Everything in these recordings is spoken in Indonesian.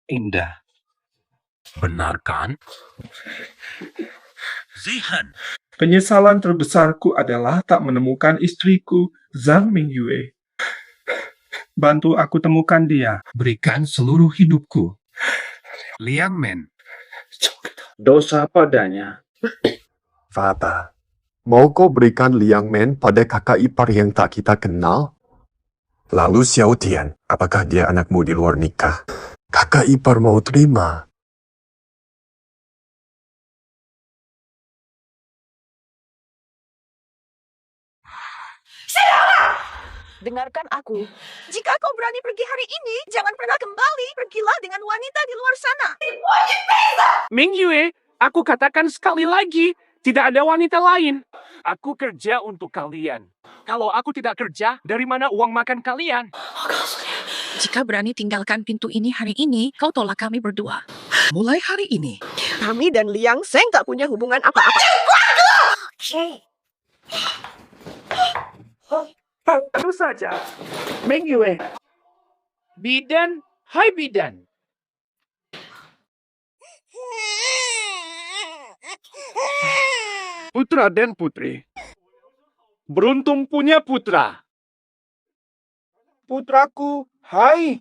indah. Benar kan? Zihan. Penyesalan terbesarku adalah tak menemukan istriku, Zhang Mingyue. Bantu aku temukan dia. Berikan seluruh hidupku. Liang Men. Dosa padanya. Fata, mau kau berikan Liang Men pada kakak ipar yang tak kita kenal? Lalu Xiao Tian, apakah dia anakmu di luar nikah? Kakak ipar mau terima. Dengarkan aku. Jika kau berani pergi hari ini, jangan pernah kembali. Pergilah dengan wanita di luar sana. Mingyue, aku katakan sekali lagi, tidak ada wanita lain. Aku kerja untuk kalian. Kalau aku tidak kerja, dari mana uang makan kalian? Jika berani tinggalkan pintu ini hari ini, kau tolak kami berdua. Mulai hari ini, Kami dan Liang Seng tak punya hubungan apa-apa. Tentu saja. Mingyue. Bidan, hai Bidan. Putra dan putri. Beruntung punya putra. Putraku, hai.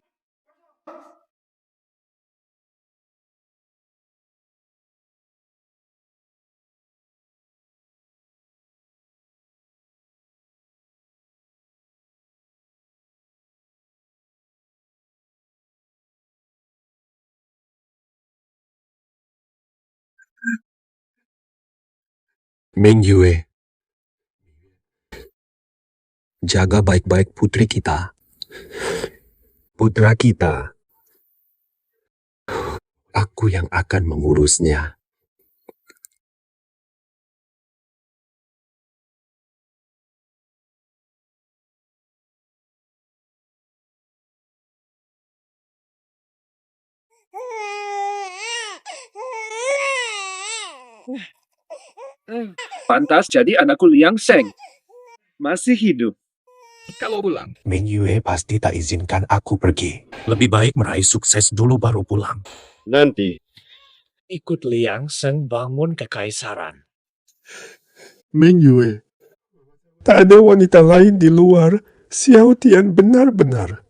Mingyue, jaga baik-baik putri kita. Putra kita. Aku yang akan mengurusnya. Pantas jadi anakku Liang Seng. Masih hidup. Kalau pulang. Mingyue pasti tak izinkan aku pergi. Lebih baik meraih sukses dulu baru pulang. Nanti. Ikut Liang Seng bangun kekaisaran. Mingyue, tak ada wanita lain di luar. Xiao Tian benar-benar.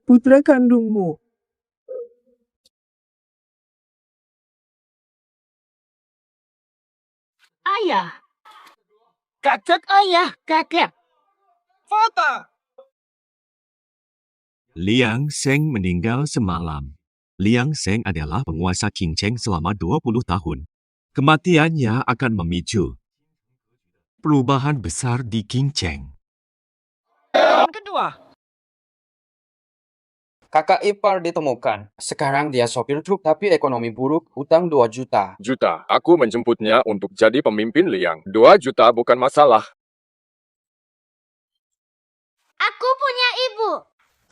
Putra kandungmu. Ayah. Kakak ayah, kakak. Fata. Liang Seng meninggal semalam. Liang Seng adalah penguasa Qingcheng selama 20 tahun. Kematiannya akan memicu perubahan besar di Qingcheng. Yang kedua. Kakak ipar ditemukan. Sekarang dia sopir truk tapi ekonomi buruk, utang 2 juta. Aku menjemputnya untuk jadi pemimpin Liang. 2 juta bukan masalah. Aku punya ibu.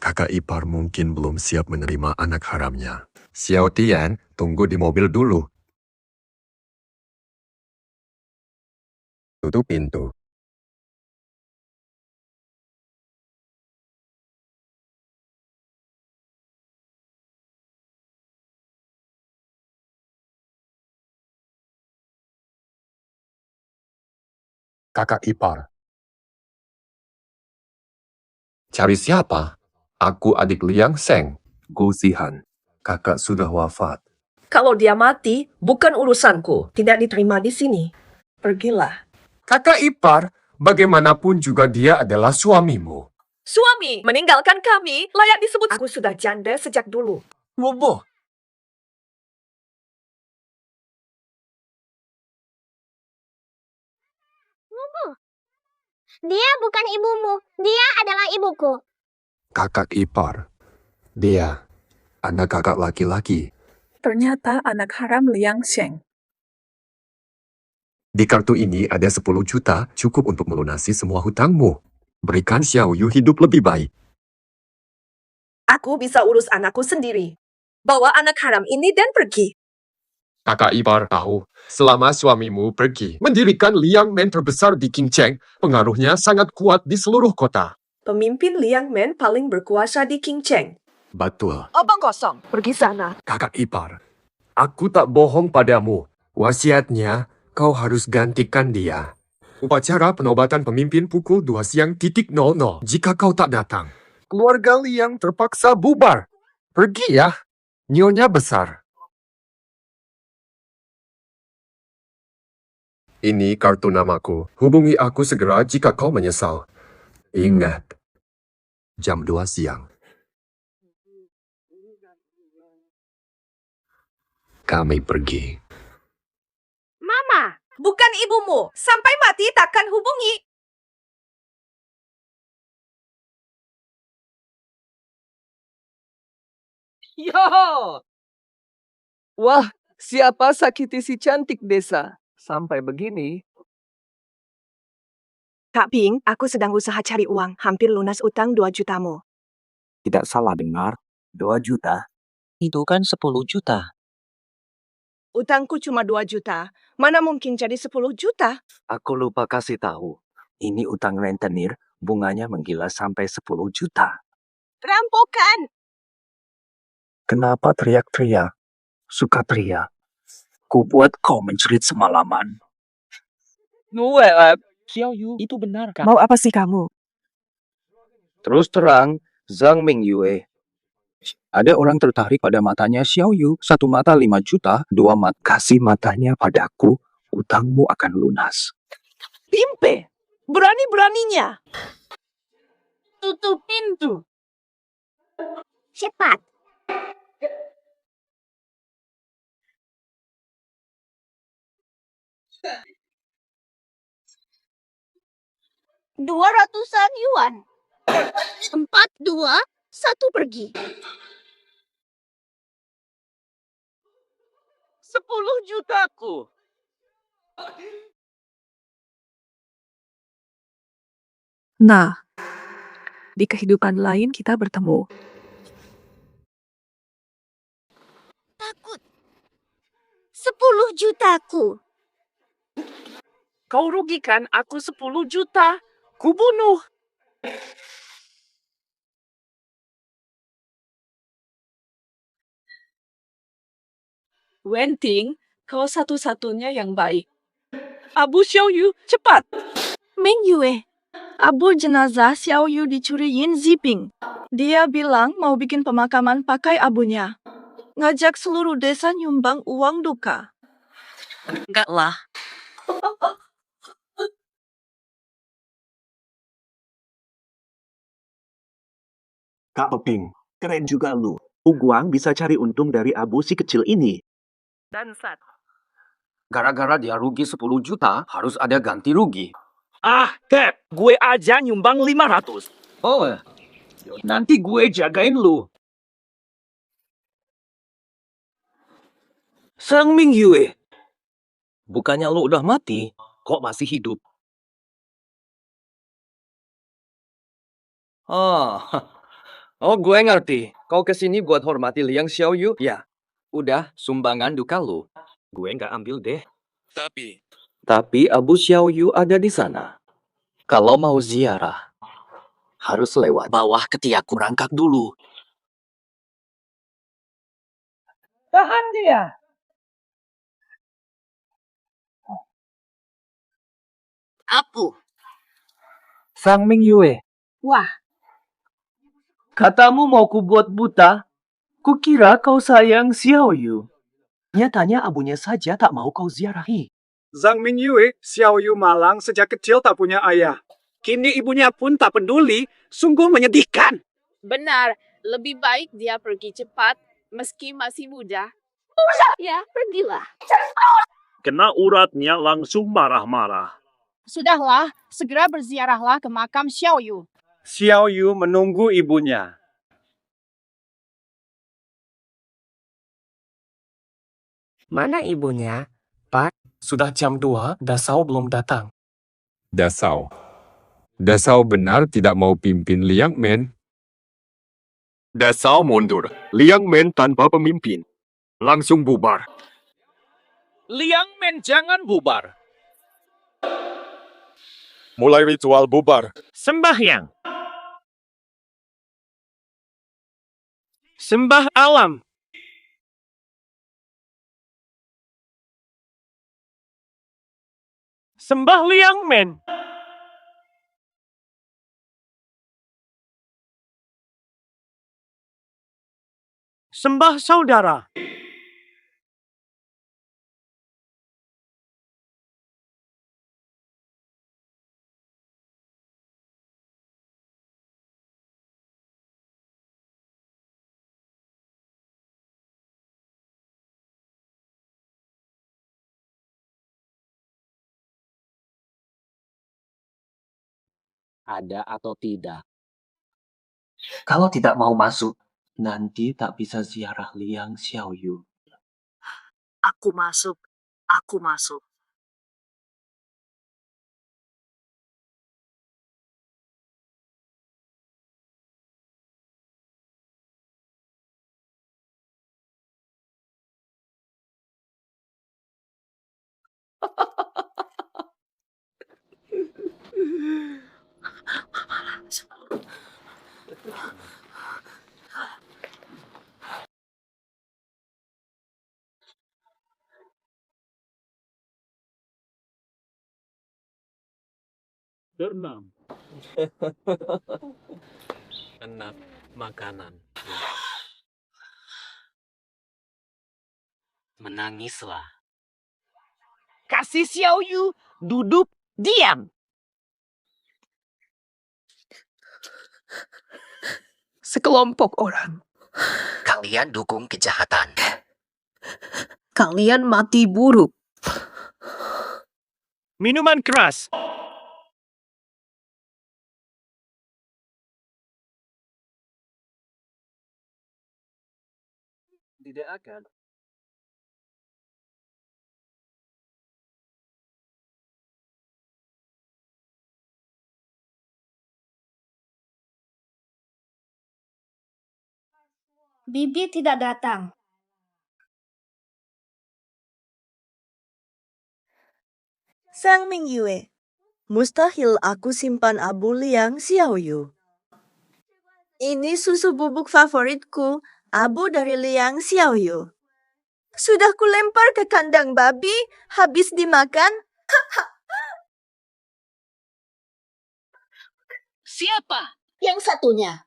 Kakak ipar mungkin belum siap menerima anak haramnya. Xiao Tian, tunggu di mobil dulu. Tutup pintu. Kakak ipar. Cari siapa? Aku adik Liang Seng. Gu Zihan. Kakak sudah wafat. Kalau dia mati, bukan urusanku. Tidak diterima di sini. Pergilah. Kakak ipar, bagaimanapun juga dia adalah suamimu. Suami meninggalkan kami, layak disebut. Aku sudah janda sejak dulu. Bobo. Dia bukan ibumu, dia adalah ibuku. Kakak ipar. Dia, anak kakak laki-laki. ternyata anak haram Liang Sheng. Di kartu ini ada 10 juta, cukup untuk melunasi semua hutangmu. Berikan Xiao Yu hidup lebih baik. Aku bisa urus anakku sendiri. Bawa anak haram ini dan pergi. Kakak ipar tahu, selama suamimu pergi, mendirikan Liang Men terbesar di Qingcheng, pengaruhnya sangat kuat di seluruh kota. Pemimpin Liang Men paling berkuasa di Qingcheng. Betul. Abang kosong. Pergi sana. Kakak ipar, aku tak bohong padamu. Wasiatnya, kau harus gantikan dia. Upacara penobatan pemimpin pukul 2 siang titik 00 jika kau tak datang. Keluarga Liang terpaksa bubar. Pergi ya, Nyonya besar. Ini kartu namaku. Hubungi aku segera jika kau menyesal. Ingat, jam 2 siang. Kami pergi. Mama, Bukan ibumu. Sampai mati takkan hubungi. Yo! Wah, siapa sakiti si cantik desa? Sampai begini. Kak Ping, aku sedang usaha cari uang. Hampir lunas utang 2 jutamu. Tidak salah dengar. 2 juta. Itu kan 10 juta. Utangku cuma 2 juta. Mana mungkin jadi 10 juta? Aku lupa kasih tahu. Ini utang rentenir, bunganya menggila sampai 10 juta. Rampokan! Kenapa teriak-teriak? Suka teriak. Ku buat kau menjerit semalaman. Xiao Yu, itu benar kan? Mau apa sih kamu? Terus terang, Zhang Mingyue. Ada orang tertarik pada matanya Xiao Yu. 1 mata 5 juta, 2 mata. Kasih matanya padaku, utangmu akan lunas. Pimpe! Berani-beraninya! tutup pintu. Cepat. $200 4, 2, 1 pergi. 10 jutaku. Nah, di kehidupan lain kita bertemu. Takut. 10 jutaku. Kau rugikan aku 10 juta. Kubunuh. Wenting, kau satu-satunya yang baik. Abu Xiao Yu, cepat! Ming Yue, abu jenazah Xiao Yu dicuri Yin Ziping. Dia bilang mau bikin pemakaman pakai abunya. Ngajak seluruh desa nyumbang uang duka. Enggak lah. Kak Peping, keren juga lu. Uguang bisa cari untung dari abu si kecil ini. Dan sat. Gara-gara dia rugi 10 juta, harus ada ganti rugi. Ah, Tep. Gue aja nyumbang 500. Oh, nanti gue jagain lu. Sang Mingyue. Bukannya lu udah mati, kok masih hidup? Oh, oh gue ngerti. Kau kesini buat hormati Liang Xiaoyu? Ya, udah sumbangan duka lu. Gue nggak ambil deh. Tapi Abu Xiaoyu ada di sana. Kalau mau ziarah, harus lewat bawah ketiak kurangkak dulu. Tahan dia. Apu. Sang Mingyue. Wah. Katamu mau ku buat buta? Kukira kau sayang Xiao Yu. Nyatanya abunya saja tak mau kau ziarahi. Zhang Mingyue, Xiao Yu malang sejak kecil tak punya ayah. Kini ibunya pun tak peduli. Sungguh menyedihkan. Benar, lebih baik dia pergi cepat meski masih muda. Ya, pergilah. Kena uratnya langsung marah-marah. Sudahlah, segera berziarahlah ke makam Xiao Yu. Xiao Yu menunggu ibunya. Mana ibunya? Pak, sudah jam 2, Dasau belum datang. Dasau. Dasau benar tidak mau pimpin Liang Men. Dasau mundur. Liang Men tanpa pemimpin. Langsung bubar. Liang Men jangan bubar. Mulai ritual bubar. Sembahyang. Sembah alam. Sembah Liang Men. Sembah saudara. Ada atau tidak? Kalau tidak mau masuk, nanti tak bisa ziarah Liang Xiaoyu. Aku masuk. Aku masuk. Berenam. Enak makanan. Menangislah. Kasih Xiaoyu duduk diam. Sekelompok orang. Kalian dukung kejahatan. Kalian mati buruk. Minuman keras. Tidak akan. Bibi tidak datang. Sang Mingyue, mustahil aku simpan abu Liang Xiaoyu. Ini susu bubuk favoritku, abu dari Liang Xiaoyu. Sudah kulempar ke kandang babi, habis dimakan. Siapa yang satunya?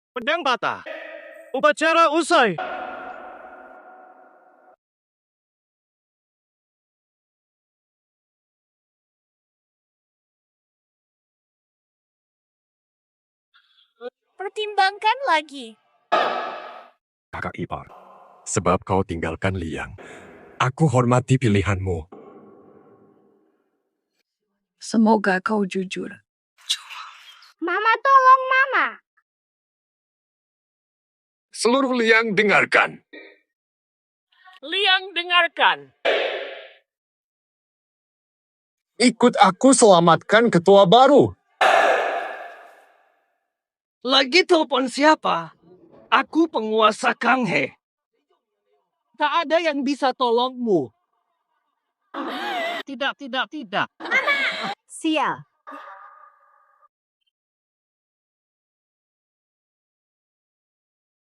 Pedang patah. Upacara usai. Pertimbangkan lagi. Kakak ipar, sebab kau tinggalkan Liang. Aku hormati pilihanmu. Semoga kau jujur. Mama, tolong Mama. Seluruh Liang dengarkan. Liang dengarkan. Ikut aku selamatkan ketua baru. Lagi telepon siapa? Aku penguasa Kang He. Tak ada yang bisa tolongmu. Tidak. Sial.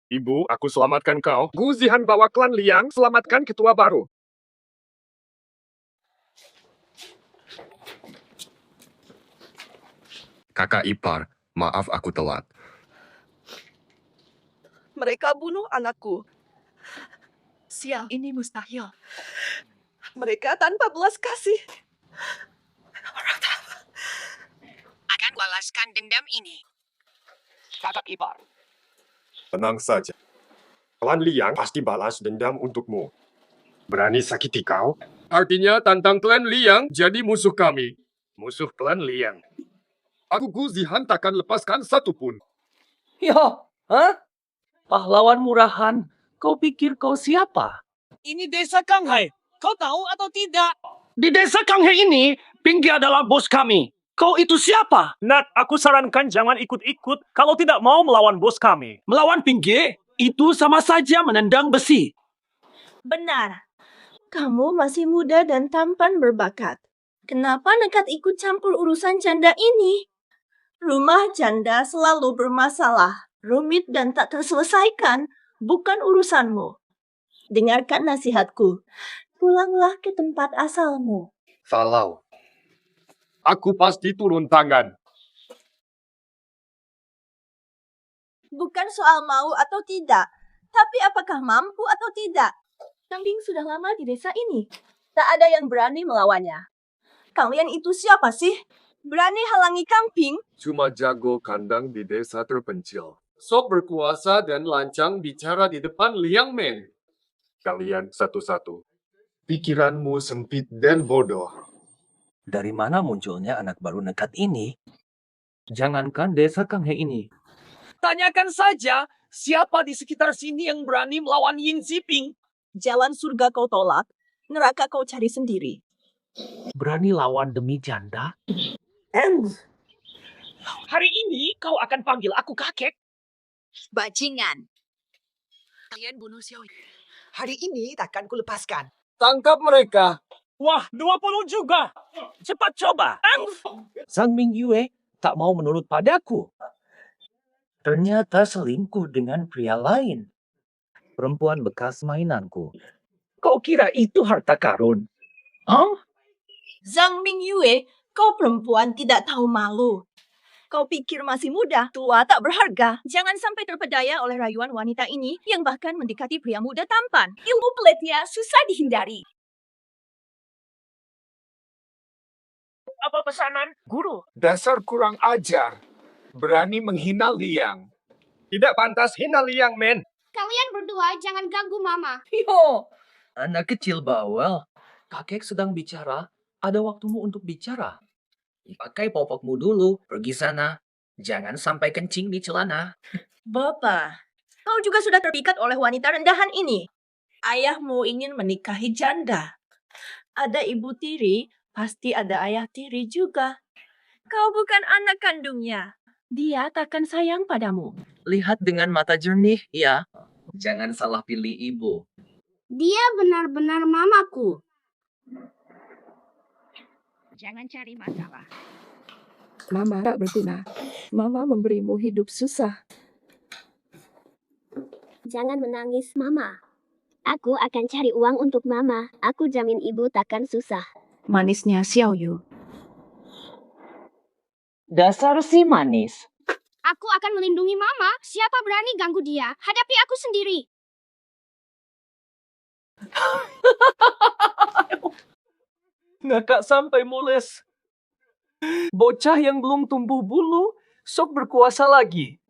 Ibu, aku selamatkan kau. Gu Zihan bawa klan Liang, selamatkan ketua baru. Kakak ipar, maaf aku telat. Mereka bunuh anakku. Sial, ini mustahil. Mereka tanpa belas kasih. Akan balaskan dendam ini. Kakak ipar. Tenang saja. Klan Liang pasti balas dendam untukmu. Berani sakiti kau? Artinya tantang klan Liang jadi musuh kami. Musuh klan Liang. Aku Gu Zihan takkan lepaskan satupun. Yo, hah? Pahlawan murahan, kau pikir kau siapa? Ini desa Kang Hai. Kau tahu atau tidak? Di desa Kang He ini, Pinky adalah bos kami. Kau itu siapa? Nat, aku sarankan jangan ikut-ikut kalau tidak mau melawan bos kami. Melawan Pinky? Itu sama saja menendang besi. Benar. Kamu masih muda dan tampan berbakat. Kenapa nekat ikut campur urusan janda ini? Rumah janda selalu bermasalah, rumit dan tak terselesaikan. Bukan urusanmu. Dengarkan nasihatku. Pulanglah ke tempat asalmu. Falau. Aku pasti turun tangan. Bukan soal mau atau tidak, tapi apakah mampu atau tidak. Kambing sudah lama di desa ini. Tak ada yang berani melawannya. Kalian itu siapa sih? Berani halangi kambing? Cuma jago kandang di desa terpencil. Sok berkuasa dan lancang bicara di depan Liang Men. Kalian satu-satu. Pikiranmu sempit dan bodoh. Dari mana munculnya anak baru nekat ini? Jangankan desa Kang He ini. Tanyakan saja, siapa di sekitar sini yang berani melawan Yin Ziping? Jalan surga kau tolak, neraka kau cari sendiri. Berani lawan demi janda? Hari ini kau akan panggil aku kakek. Bajingan. Kalian bunuh Xiao Yu. Hari ini takkan kulepaskan. Tangkap mereka. Wah, 20 juga. Cepat coba. Zhang Mingyue tak mau menurut padaku. Ternyata selingkuh dengan pria lain. Perempuan bekas mainanku. Kau kira itu harta karun? Hah? Zhang Mingyue, kau perempuan tidak tahu malu. Kau pikir masih muda, tua tak berharga. Jangan sampai terpedaya oleh rayuan wanita ini yang bahkan mendekati pria muda tampan. Ilmu peletia susah dihindari. Apa pesanan, Guru? Dasar kurang ajar. Berani menghina Liang. Tidak pantas hina Liang, Men. Kalian berdua jangan ganggu Mama. Yo, anak kecil bawel. Kakek sedang bicara. Ada waktumu untuk bicara. Pakai popokmu dulu. Pergi sana. Jangan sampai kencing di celana. Bapak, kau juga sudah terpikat oleh wanita rendahan ini. Ayahmu ingin menikahi janda. Ada ibu tiri, pasti ada ayah tiri juga. Kau bukan anak kandungnya. Dia takkan sayang padamu. Lihat dengan mata jernih, ya. Jangan salah pilih ibu. Dia benar-benar mamaku. Jangan cari masalah. Mama tak berguna. Mama memberimu hidup susah. Jangan menangis, Mama. Aku akan cari uang untuk Mama. Aku jamin ibu takkan susah. Manisnya Xiao Yu. Dasar si manis. Aku akan melindungi Mama. Siapa berani ganggu dia? Hadapi aku sendiri. Ngakak sampai mules. Bocah yang belum tumbuh bulu, sok berkuasa lagi.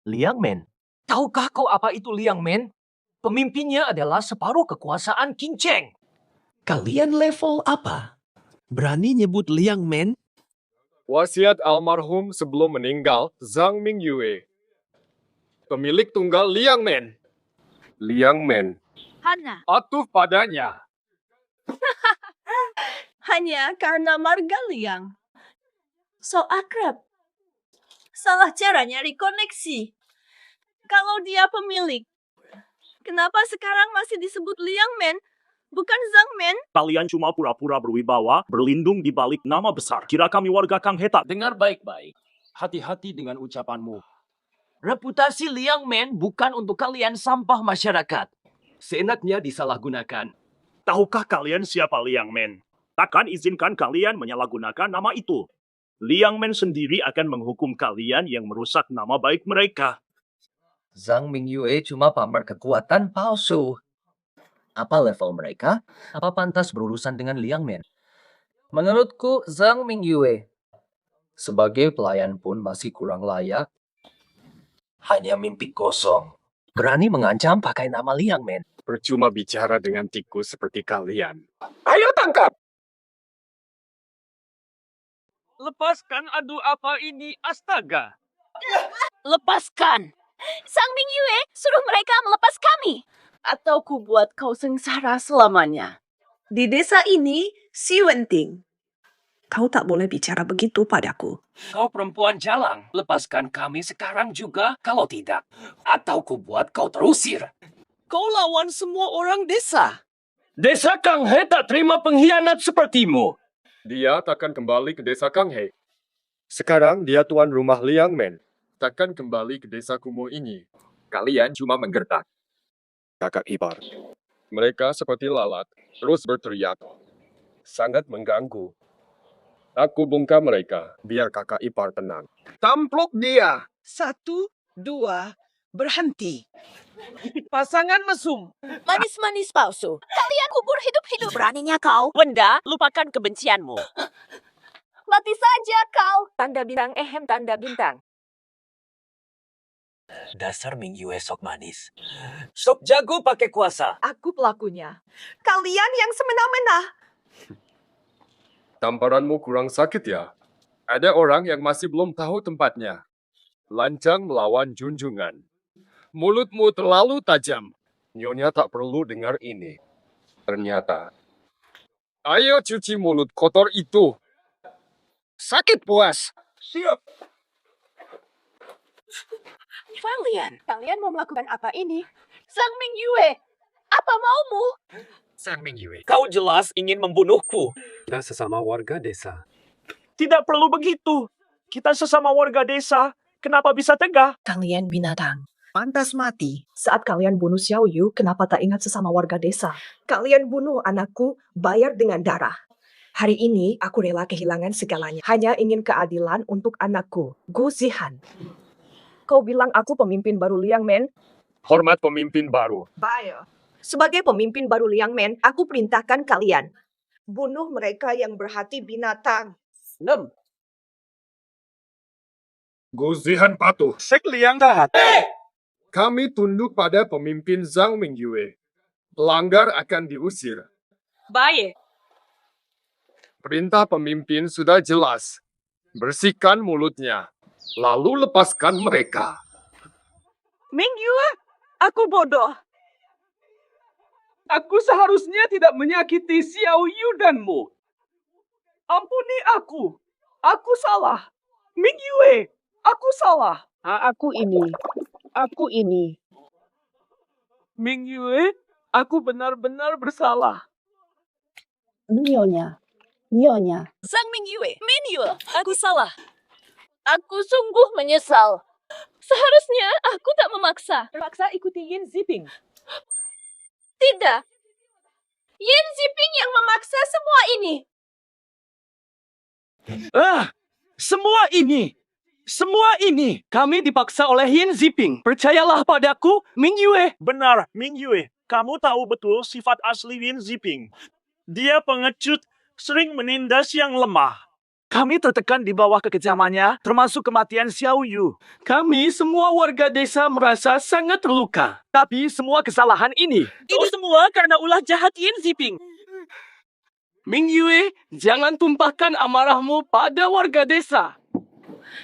Liang Men, tahukah kau apa itu Liang Men? Pemimpinnya adalah separuh kekuasaan Qin Cheng. Kalian level apa? Berani nyebut Liang Men? Wasiat almarhum sebelum meninggal, Zhang Mingyue. Pemilik tunggal Liang Men. Liang Men. Hana, Atuh padanya. hanya karena marga Liang. So akrab. Salah cara nyari koneksi. Kalau dia pemilik, kenapa sekarang masih disebut Liang Men, bukan Zhang Men? Kalian cuma pura-pura berwibawa, berlindung di balik nama besar. Kira kami warga Kang He tak? Dengar baik-baik. Hati-hati dengan ucapanmu. Reputasi Liang Men bukan untuk kalian sampah masyarakat. Seenaknya disalahgunakan. Tahukah kalian siapa Liang Men? Takkan izinkan kalian menyalahgunakan nama itu. Liang Men sendiri akan menghukum kalian yang merusak nama baik mereka. Zhang Mingyue cuma pamer kekuatan palsu. Apa level mereka? Apa pantas berurusan dengan Liang Men? Menurutku, Zhang Mingyue sebagai pelayan pun masih kurang layak. Hanya mimpi kosong. Berani mengancam pakai nama Liang Men. Percuma bicara dengan tikus seperti kalian. Ayo tangkap! Lepaskan adu apa ini, astaga! Lepaskan! Sang Mingyue, suruh mereka melepas kami. Atau ku buat kau sengsara selamanya. Di desa ini, si Wenting. Kau tak boleh bicara begitu padaku. Kau perempuan jalang, lepaskan kami sekarang juga. Kalau tidak, atau ku buat kau terusir. Kau lawan semua orang desa. Desa Kang He tak terima pengkhianat sepertimu. Dia takkan kembali ke desa Kang He. Sekarang dia tuan rumah Liang Men. Takkan kembali ke desa kumuh ini. Kalian cuma menggertak. Kakak ipar. Mereka seperti lalat, terus berteriak. Sangat mengganggu. Aku bungkam mereka, biar kakak ipar tenang. Tamplok dia. 1, 2, berhenti. Pasangan mesum. Manis-manis palsu. Kalian kubur hidup-hidup. Beraninya kau. Wenda, lupakan kebencianmu. Mati saja kau. Tanda bintang tanda bintang. Dasar Ming Yue sok manis. Sok jago pakai kuasa. Aku pelakunya. Kalian yang semena-mena. Tamparanmu kurang sakit ya? Ada orang yang masih belum tahu tempatnya. Lancang melawan junjungan. Mulutmu terlalu tajam. Nyonya tak perlu dengar ini. Ternyata. Ayo cuci mulut kotor itu. Sakit puas. Siap. Kalian mau melakukan apa ini? Sang Ming Yue, apa maumu? Sang Ming Yue, Kau jelas ingin membunuhku. kita sesama warga desa. Tidak perlu begitu. Kita sesama warga desa. Kenapa bisa tegah? Kalian binatang. Pantas mati. Saat kalian bunuh Xiao Yu, kenapa tak ingat sesama warga desa? Kalian bunuh anakku, bayar dengan darah. Hari ini aku rela kehilangan segalanya. Hanya ingin keadilan untuk anakku, Gu Zihan. Kau bilang aku pemimpin baru Liang Men? Hormat pemimpin baru. Baik. Sebagai pemimpin baru Liang Men, aku perintahkan kalian. Bunuh mereka yang berhati binatang. 6. Guzihan patuh. Sek Liang taat. Kami tunduk pada pemimpin Zhang Mingyue. Pelanggar akan diusir. Baik. Perintah pemimpin sudah jelas. Bersihkan mulutnya. Lalu lepaskan mereka. Ming Yue, aku bodoh. Aku seharusnya tidak menyakiti Xiao Yu danmu. Ampuni aku. Aku salah. Ming Yue, aku salah. Aku ini. Ming Yue, aku benar-benar bersalah. Nyonya. Sang Ming Yue, Min Yue, aku salah. Aku sungguh menyesal. Seharusnya aku tak memaksa. Terpaksa ikuti Yin Ziping. Tidak. Yin Ziping yang memaksa semua ini. Semua ini, kami dipaksa oleh Yin Ziping. Percayalah padaku, Ming Yue. Benar, Ming Yue. Kamu tahu betul sifat asli Yin Ziping. Dia pengecut, sering menindas yang lemah. Kami tertekan di bawah kekejamannya, termasuk kematian Xiao Yu. Kami semua warga desa merasa sangat terluka. Tapi semua kesalahan ini semua karena ulah jahat Yin Ziping. Ming Yue, jangan tumpahkan amarahmu pada warga desa.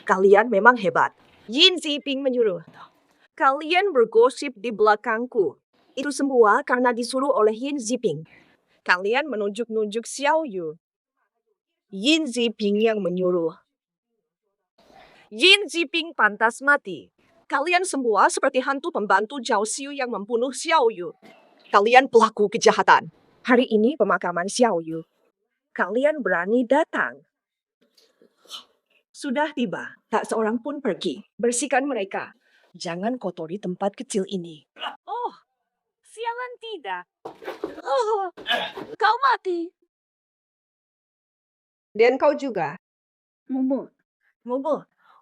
Kalian memang hebat. Yin Ziping menyuruh. Kalian bergosip di belakangku. Itu semua karena disuruh oleh Yin Ziping. Kalian menunjuk-nunjuk Xiao Yu. Yin Ziping yang menyuruh. Yin Ziping pantas mati. Kalian semua seperti hantu pembantu Zhao Xiu yang membunuh Xiao Yu. Kalian pelaku kejahatan. Hari ini pemakaman Xiao Yu. Kalian berani datang. Sudah tiba. Tak seorang pun pergi. Bersihkan mereka. Jangan kotori tempat kecil ini. Oh, sialan tidak. Oh, kau mati. Dan kau juga. Mumu.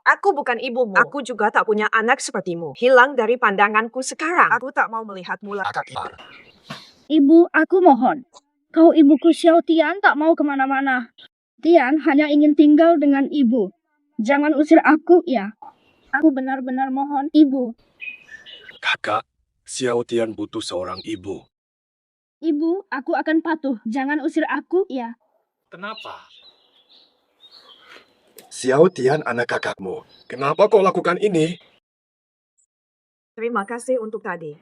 Aku bukan ibumu. Aku juga tak punya anak sepertimu. Hilang dari pandanganku sekarang. Aku tak mau melihatmu lagi. Ibu, aku mohon. Kau ibuku Xiao Tian tak mau kemana-mana. Tian hanya ingin tinggal dengan ibu. Jangan usir aku, ya. Aku benar-benar mohon, ibu. Kakak, Xiao Tian butuh seorang ibu. Ibu, aku akan patuh. Jangan usir aku, ya. Kenapa? Xiao Tian anak kakakmu. Kenapa kau lakukan ini? Terima kasih untuk tadi.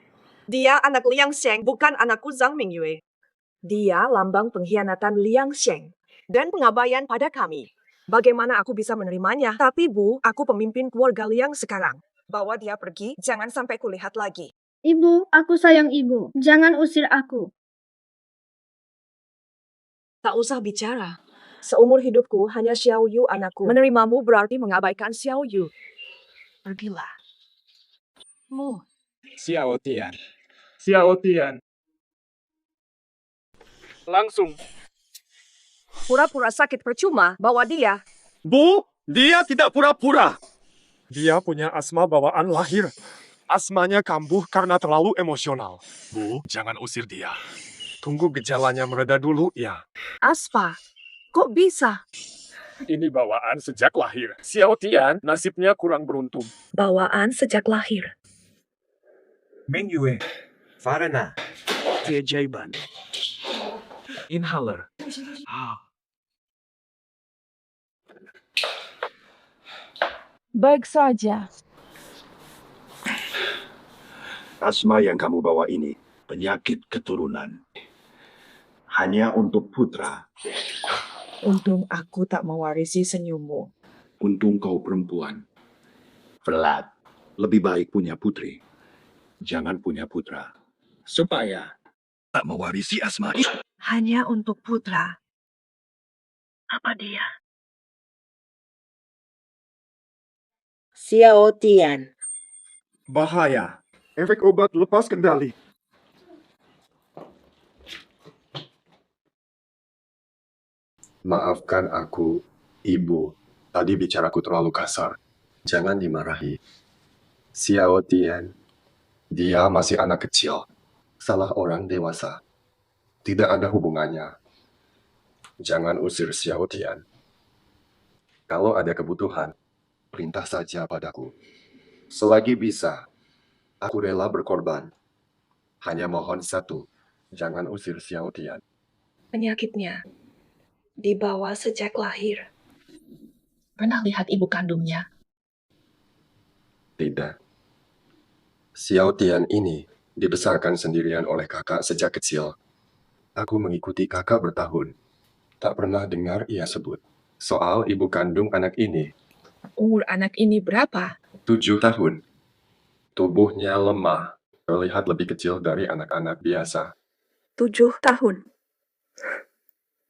Dia anak Liang Sheng, bukan anakku Zhang Mingyue. Dia lambang pengkhianatan Liang Sheng dan pengabaian pada kami. Bagaimana aku bisa menerimanya? Tapi Bu, aku pemimpin keluarga Liang sekarang. Bawa dia pergi, jangan sampai kulihat lagi. Ibu, aku sayang ibu. Jangan usir aku. Tak usah bicara. Seumur hidupku hanya Xiao Yu anakku. Menerimamu berarti mengabaikan Xiao Yu. Pergilah. Mu. Xiao Tian. Xiao Tian. Langsung. Pura-pura sakit percuma, bawa dia. Bu, dia tidak pura-pura. Dia punya asma bawaan lahir. Asmanya kambuh karena terlalu emosional. Bu, jangan usir dia. Tunggu gejalanya mereda dulu ya. Aspa, kok bisa? Ini bawaan sejak lahir. Xiao Tian nasibnya kurang beruntung. Bawaan sejak lahir. Meng Yue. Farana. Keajaiban. Inhaler. Baik saja. Asma yang kamu bawa ini penyakit keturunan. Hanya untuk putra. Untung aku tak mewarisi senyummu. Untung kau perempuan. Velat, lebih baik punya putri. Jangan punya putra. Supaya tak mewarisi asma itu. Hanya untuk putra. Apa dia? Xiao Tian. Bahaya. Efek obat lepas kendali. Maafkan aku, Ibu. Tadi bicaraku terlalu kasar. Jangan dimarahi. Xiao Tian. Dia masih anak kecil. Salah orang dewasa. Tidak ada hubungannya. Jangan usir Xiao Tian. Kalau ada kebutuhan, perintah saja padaku. Selagi bisa, aku rela berkorban. Hanya mohon satu, jangan usir Xiao Tian. Penyakitnya dibawa sejak lahir. Pernah lihat ibu kandungnya? Tidak. Xiao Tian ini dibesarkan sendirian oleh kakak sejak kecil. Aku mengikuti kakak bertahun. Tak pernah dengar ia sebut soal ibu kandung anak ini. Umur anak ini berapa? 7 tahun. Tubuhnya lemah, terlihat lebih kecil dari anak-anak biasa. 7 tahun.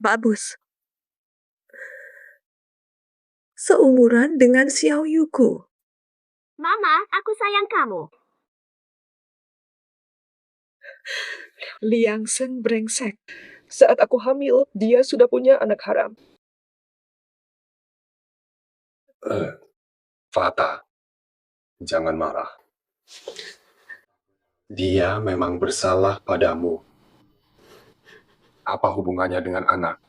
Bagus. Seumuran dengan Xiao Yuku. Mama, aku sayang kamu. Liang Seng brengsek. Saat aku hamil, dia sudah punya anak haram. Fata, jangan marah. Dia memang bersalah padamu. Apa hubungannya dengan anak?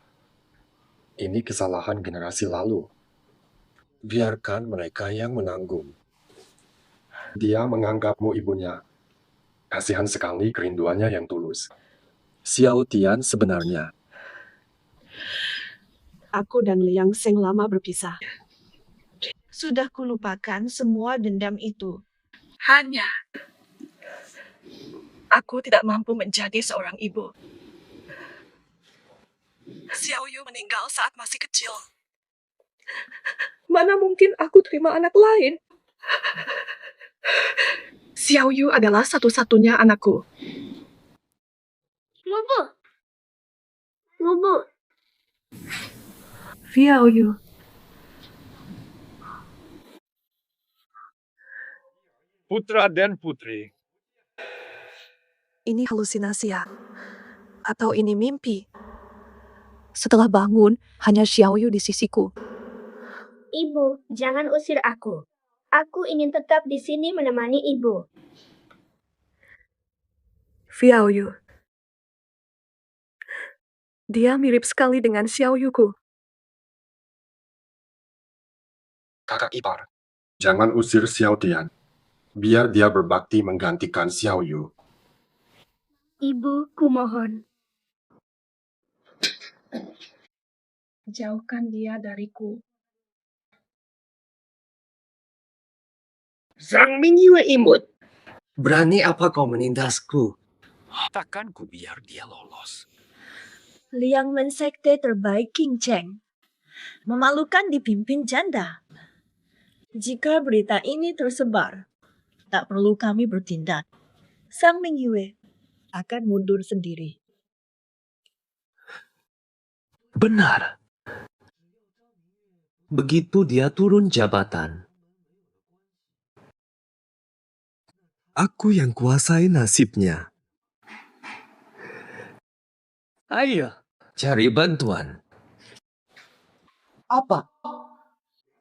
Ini kesalahan generasi lalu. Biarkan mereka yang menanggung. Dia menganggapmu ibunya. Kasihan sekali kerinduannya yang tulus. Xiao Tian sebenarnya. Aku dan Liang Seng lama berpisah. Sudah kulupakan semua dendam itu. Hanya aku tidak mampu menjadi seorang ibu. Xiao Yu meninggal saat masih kecil. Mana mungkin aku terima anak lain? Xiao Yu adalah satu-satunya anakku. Lubu. Lubu. Xiao Yu. Putra dan putri. Ini halusinasi ya? Atau ini mimpi? Setelah bangun, hanya Xiao Yu di sisiku. Ibu, jangan usir aku. Aku ingin tetap di sini menemani ibu. Xiao Yu. Dia mirip sekali dengan Xiao Yuku. Kakak ipar, jangan usir Xiao Tian. Biar dia berbakti menggantikan Xiao Yu. Ibu, kumohon. Jauhkan dia dariku. Zhang Mingyue imut. Berani apa kau menindasku? Takkan ku biar dia lolos. Liang Men sekte terbaik King Cheng. Memalukan dipimpin janda. Jika berita ini tersebar, tak perlu kami bertindak. Sang Mingyue akan mundur sendiri. Benar. begitu dia turun jabatan. Aku yang kuasai nasibnya. Ayo, cari bantuan. Apa?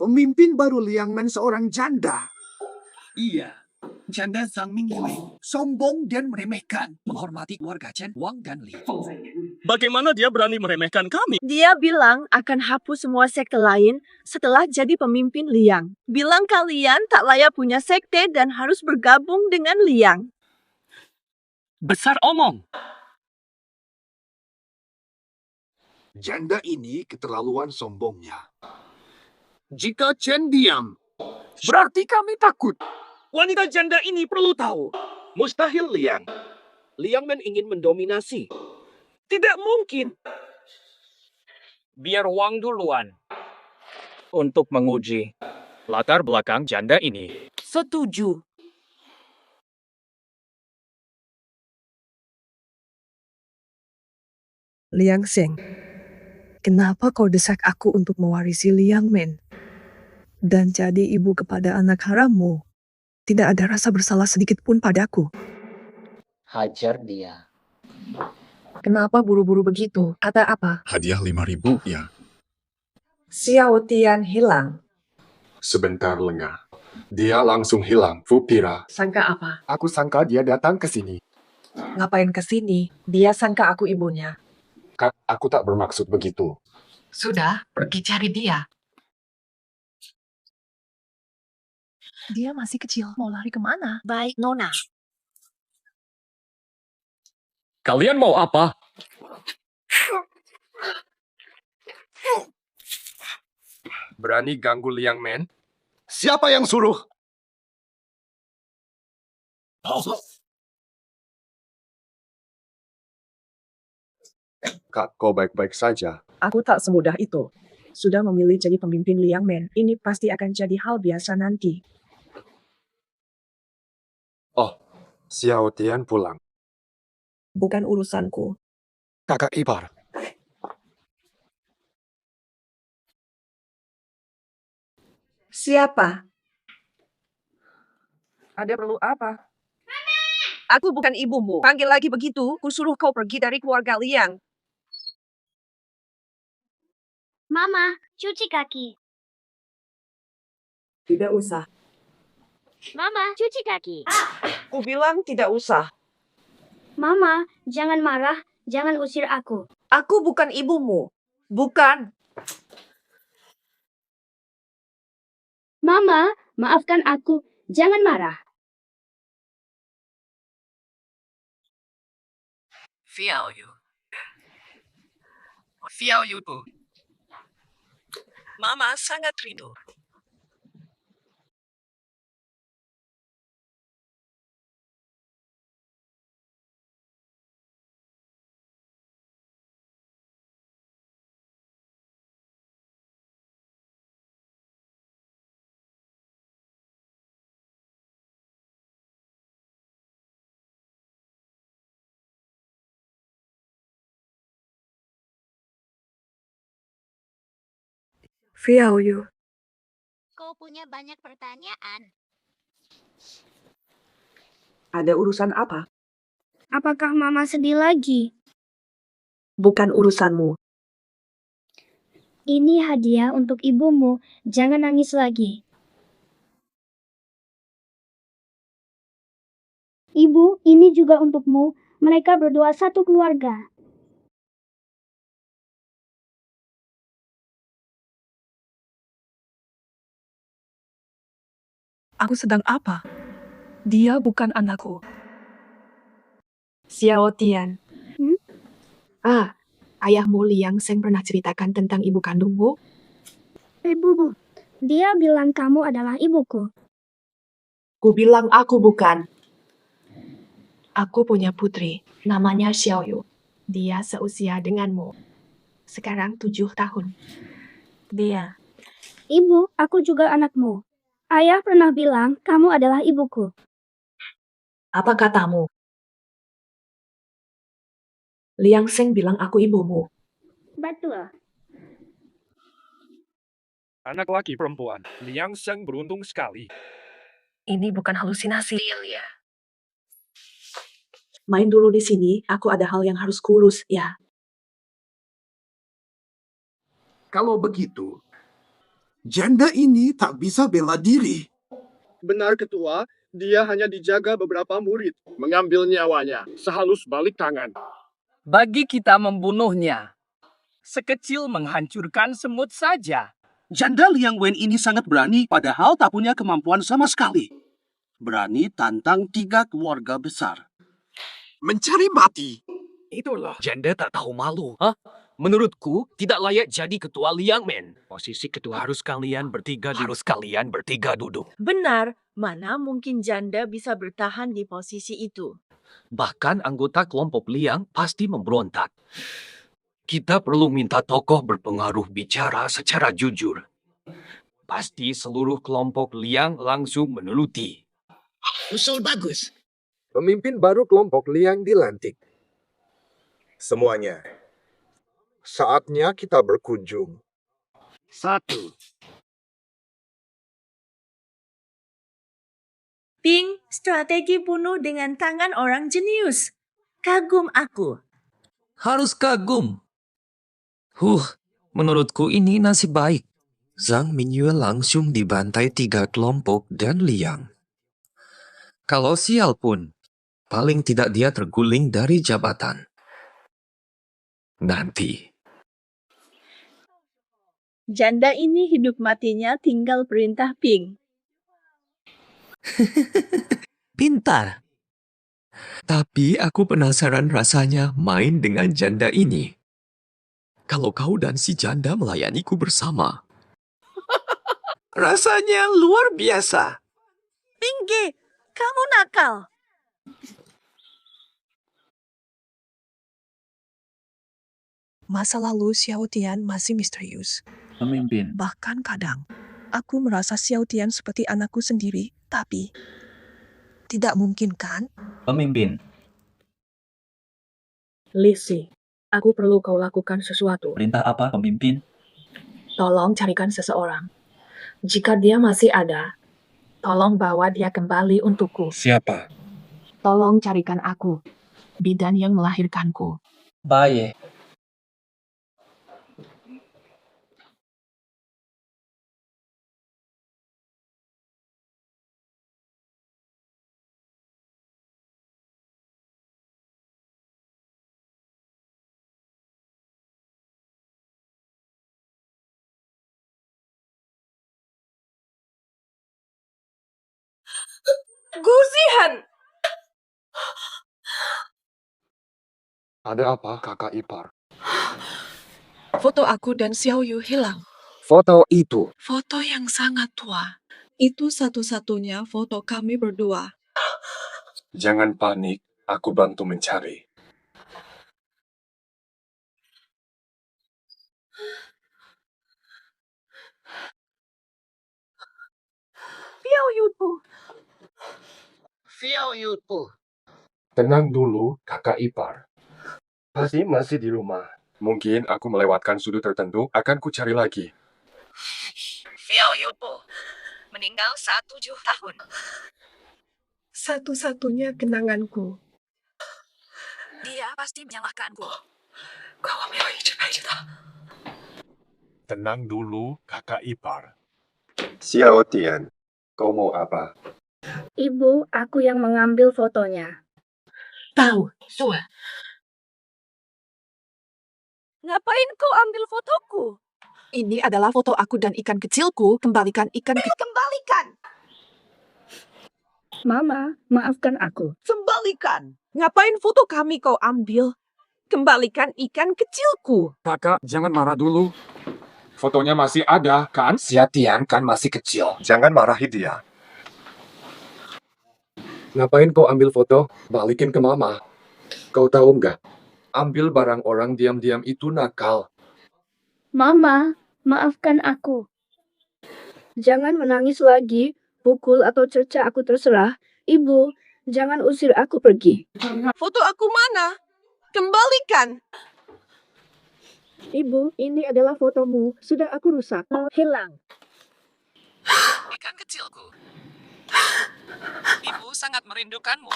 Pemimpin baru Liang Men seorang janda. Iya, janda Zhang Mingyue. Sombong dan meremehkan. Menghormati keluarga Chen Wang dan Li. Bagaimana dia berani meremehkan kami? Dia bilang akan hapus semua sekte lain setelah jadi pemimpin Liang. Bilang kalian tak layak punya sekte dan harus bergabung dengan Liang. Besar omong. Janda ini keterlaluan sombongnya. Jika Chen diam, berarti kami takut. Wanita janda ini perlu tahu. Mustahil Liang. Liang Men ingin mendominasi. Tidak mungkin. Biar Wang duluan. Untuk menguji latar belakang janda ini. Setuju. Liang Sheng, kenapa kau desak aku untuk mewarisi Liang Men? Dan jadi ibu kepada anak harammu? Tidak ada rasa bersalah sedikit pun padaku. Hajar dia. Kenapa buru-buru begitu? Ada apa? Hadiah 5.000 ya. Xiao Tian hilang. Sebentar lengah. Dia langsung hilang, Fupira. Sangka apa? Aku sangka dia datang ke sini. Ngapain ke sini? Dia sangka aku ibunya. Kak, aku tak bermaksud begitu. Sudah, pergi cari dia. Dia masih kecil, mau lari kemana? Baik, Nona. Kalian mau apa? Berani ganggu Liang Men? Siapa yang suruh? Kak, kau baik-baik saja. Aku tak semudah itu. Sudah memilih jadi pemimpin Liang Men, ini pasti akan jadi hal biasa nanti. Oh, Xiao Tian pulang. Bukan urusanku. Kakak ipar. Siapa? Ada perlu apa? Aku bukan ibumu. Panggil lagi begitu, kusuruh kau pergi dari keluarga Liang. Mama, cuci kaki. Tidak usah. Mama, cuci kaki. Ku bilang tidak usah. Mama, jangan marah, jangan usir aku. Aku bukan ibumu. Bukan. Mama, maafkan aku, jangan marah. Xiao Yu tuh. Mama sangat rindu. Xiao Yu. Kau punya banyak pertanyaan. Ada urusan apa? Apakah Mama sedih lagi? Bukan urusanmu. Ini hadiah untuk ibumu. Jangan nangis lagi. Ibu, ini juga untukmu. Mereka berdua satu keluarga. Aku sedang apa? Dia bukan anakku. Xiao Tian. Ayahmu Liang Sheng pernah ceritakan tentang ibu kandungmu? Ibu, dia bilang kamu adalah ibuku. Ku bilang aku bukan. Aku punya putri, namanya Xiao Yu. Dia seusia denganmu. Sekarang 7 tahun. Dia. Ibu, aku juga anakmu. Ayah pernah bilang kamu adalah ibuku. Apa katamu? Liang Sheng bilang aku ibumu. Betul. Anak laki perempuan, Liang Sheng beruntung sekali. Ini bukan halusinasi, Lilia. Main dulu di sini, aku ada hal yang harus kurus, ya. Kalau begitu, janda ini tak bisa bela diri. Benar, Ketua. Dia hanya dijaga beberapa murid. Mengambil nyawanya, sehalus balik tangan. Bagi kita membunuhnya, sekecil menghancurkan semut saja. Janda Liang Wen ini sangat berani, padahal tak punya kemampuan sama sekali. Berani tantang 3 keluarga besar. Mencari mati. Itulah. Janda tak tahu malu. Hah? Menurutku, tidak layak jadi ketua Liang Men. Posisi ketua harus kalian bertiga duduk. Benar, mana mungkin janda bisa bertahan di posisi itu. Bahkan anggota kelompok Liang pasti memberontak. Kita perlu minta tokoh berpengaruh bicara secara jujur. Pasti seluruh kelompok Liang langsung menuruti. Usul bagus. Pemimpin baru kelompok Liang dilantik. Semuanya. Saatnya kita berkunjung. 1. Ping, strategi bunuh dengan tangan orang jenius. Kagum aku. Harus kagum. Menurutku ini nasib baik. Zhang Mingyue langsung dibantai 3 kelompok dan Liang. Kalau sial pun, paling tidak dia terguling dari jabatan. Nanti. Janda ini hidup matinya tinggal perintah Ping. Pintar. Tapi aku penasaran rasanya main dengan janda ini. Kalau kau dan si janda melayaniku bersama. Rasanya luar biasa. Pingge, kamu nakal. Masa lalu Xiao Tian masih misterius. Pemimpin. Bahkan kadang, aku merasa Xiao Tian seperti anakku sendiri, tapi tidak mungkin kan? Pemimpin. Lisi, aku perlu kau lakukan sesuatu. Perintah apa, pemimpin? Tolong carikan seseorang. Jika dia masih ada, tolong bawa dia kembali untukku. Siapa? Tolong carikan aku, bidan yang melahirkanku. Baik. Guzihan! Ada apa, kakak ipar? Foto aku dan Xiao Yu hilang. Foto itu. Foto yang sangat tua. Itu satu-satunya foto kami berdua. Jangan panik, aku bantu mencari. Xiao Yu. Tenang dulu, kakak ipar. Pasti masih di rumah. Mungkin aku melewatkan sudut tertentu, akan ku cari lagi. Xiao Yu meninggal 7 tahun. Satu-satunya kenanganku. Dia pasti menyalahkanku. Tenang dulu, kakak ipar. Xiao Tian, kau mau apa? Ibu, aku yang mengambil fotonya. Tahu, Sua. Ngapain kau ambil fotoku? Ini adalah foto aku dan ikan kecilku. Kembalikan ikan Kembalikan! Mama, maafkan aku. Kembalikan. Ngapain foto kami kau ambil? Kembalikan ikan kecilku. Kakak, jangan marah dulu. Fotonya masih ada, kan? Xiatian kan masih kecil. Jangan marahi dia. Ngapain kau ambil foto? Balikin ke mama. Kau tahu nggak? Ambil barang orang diam-diam itu nakal. Mama, maafkan aku. Jangan menangis lagi, pukul atau cerca aku terserah. Ibu, jangan usir aku pergi. Foto aku mana? Kembalikan. Ibu, ini adalah fotomu. Sudah aku rusak. Hilang. Ikan kecilku. Ibu sangat merindukanmu.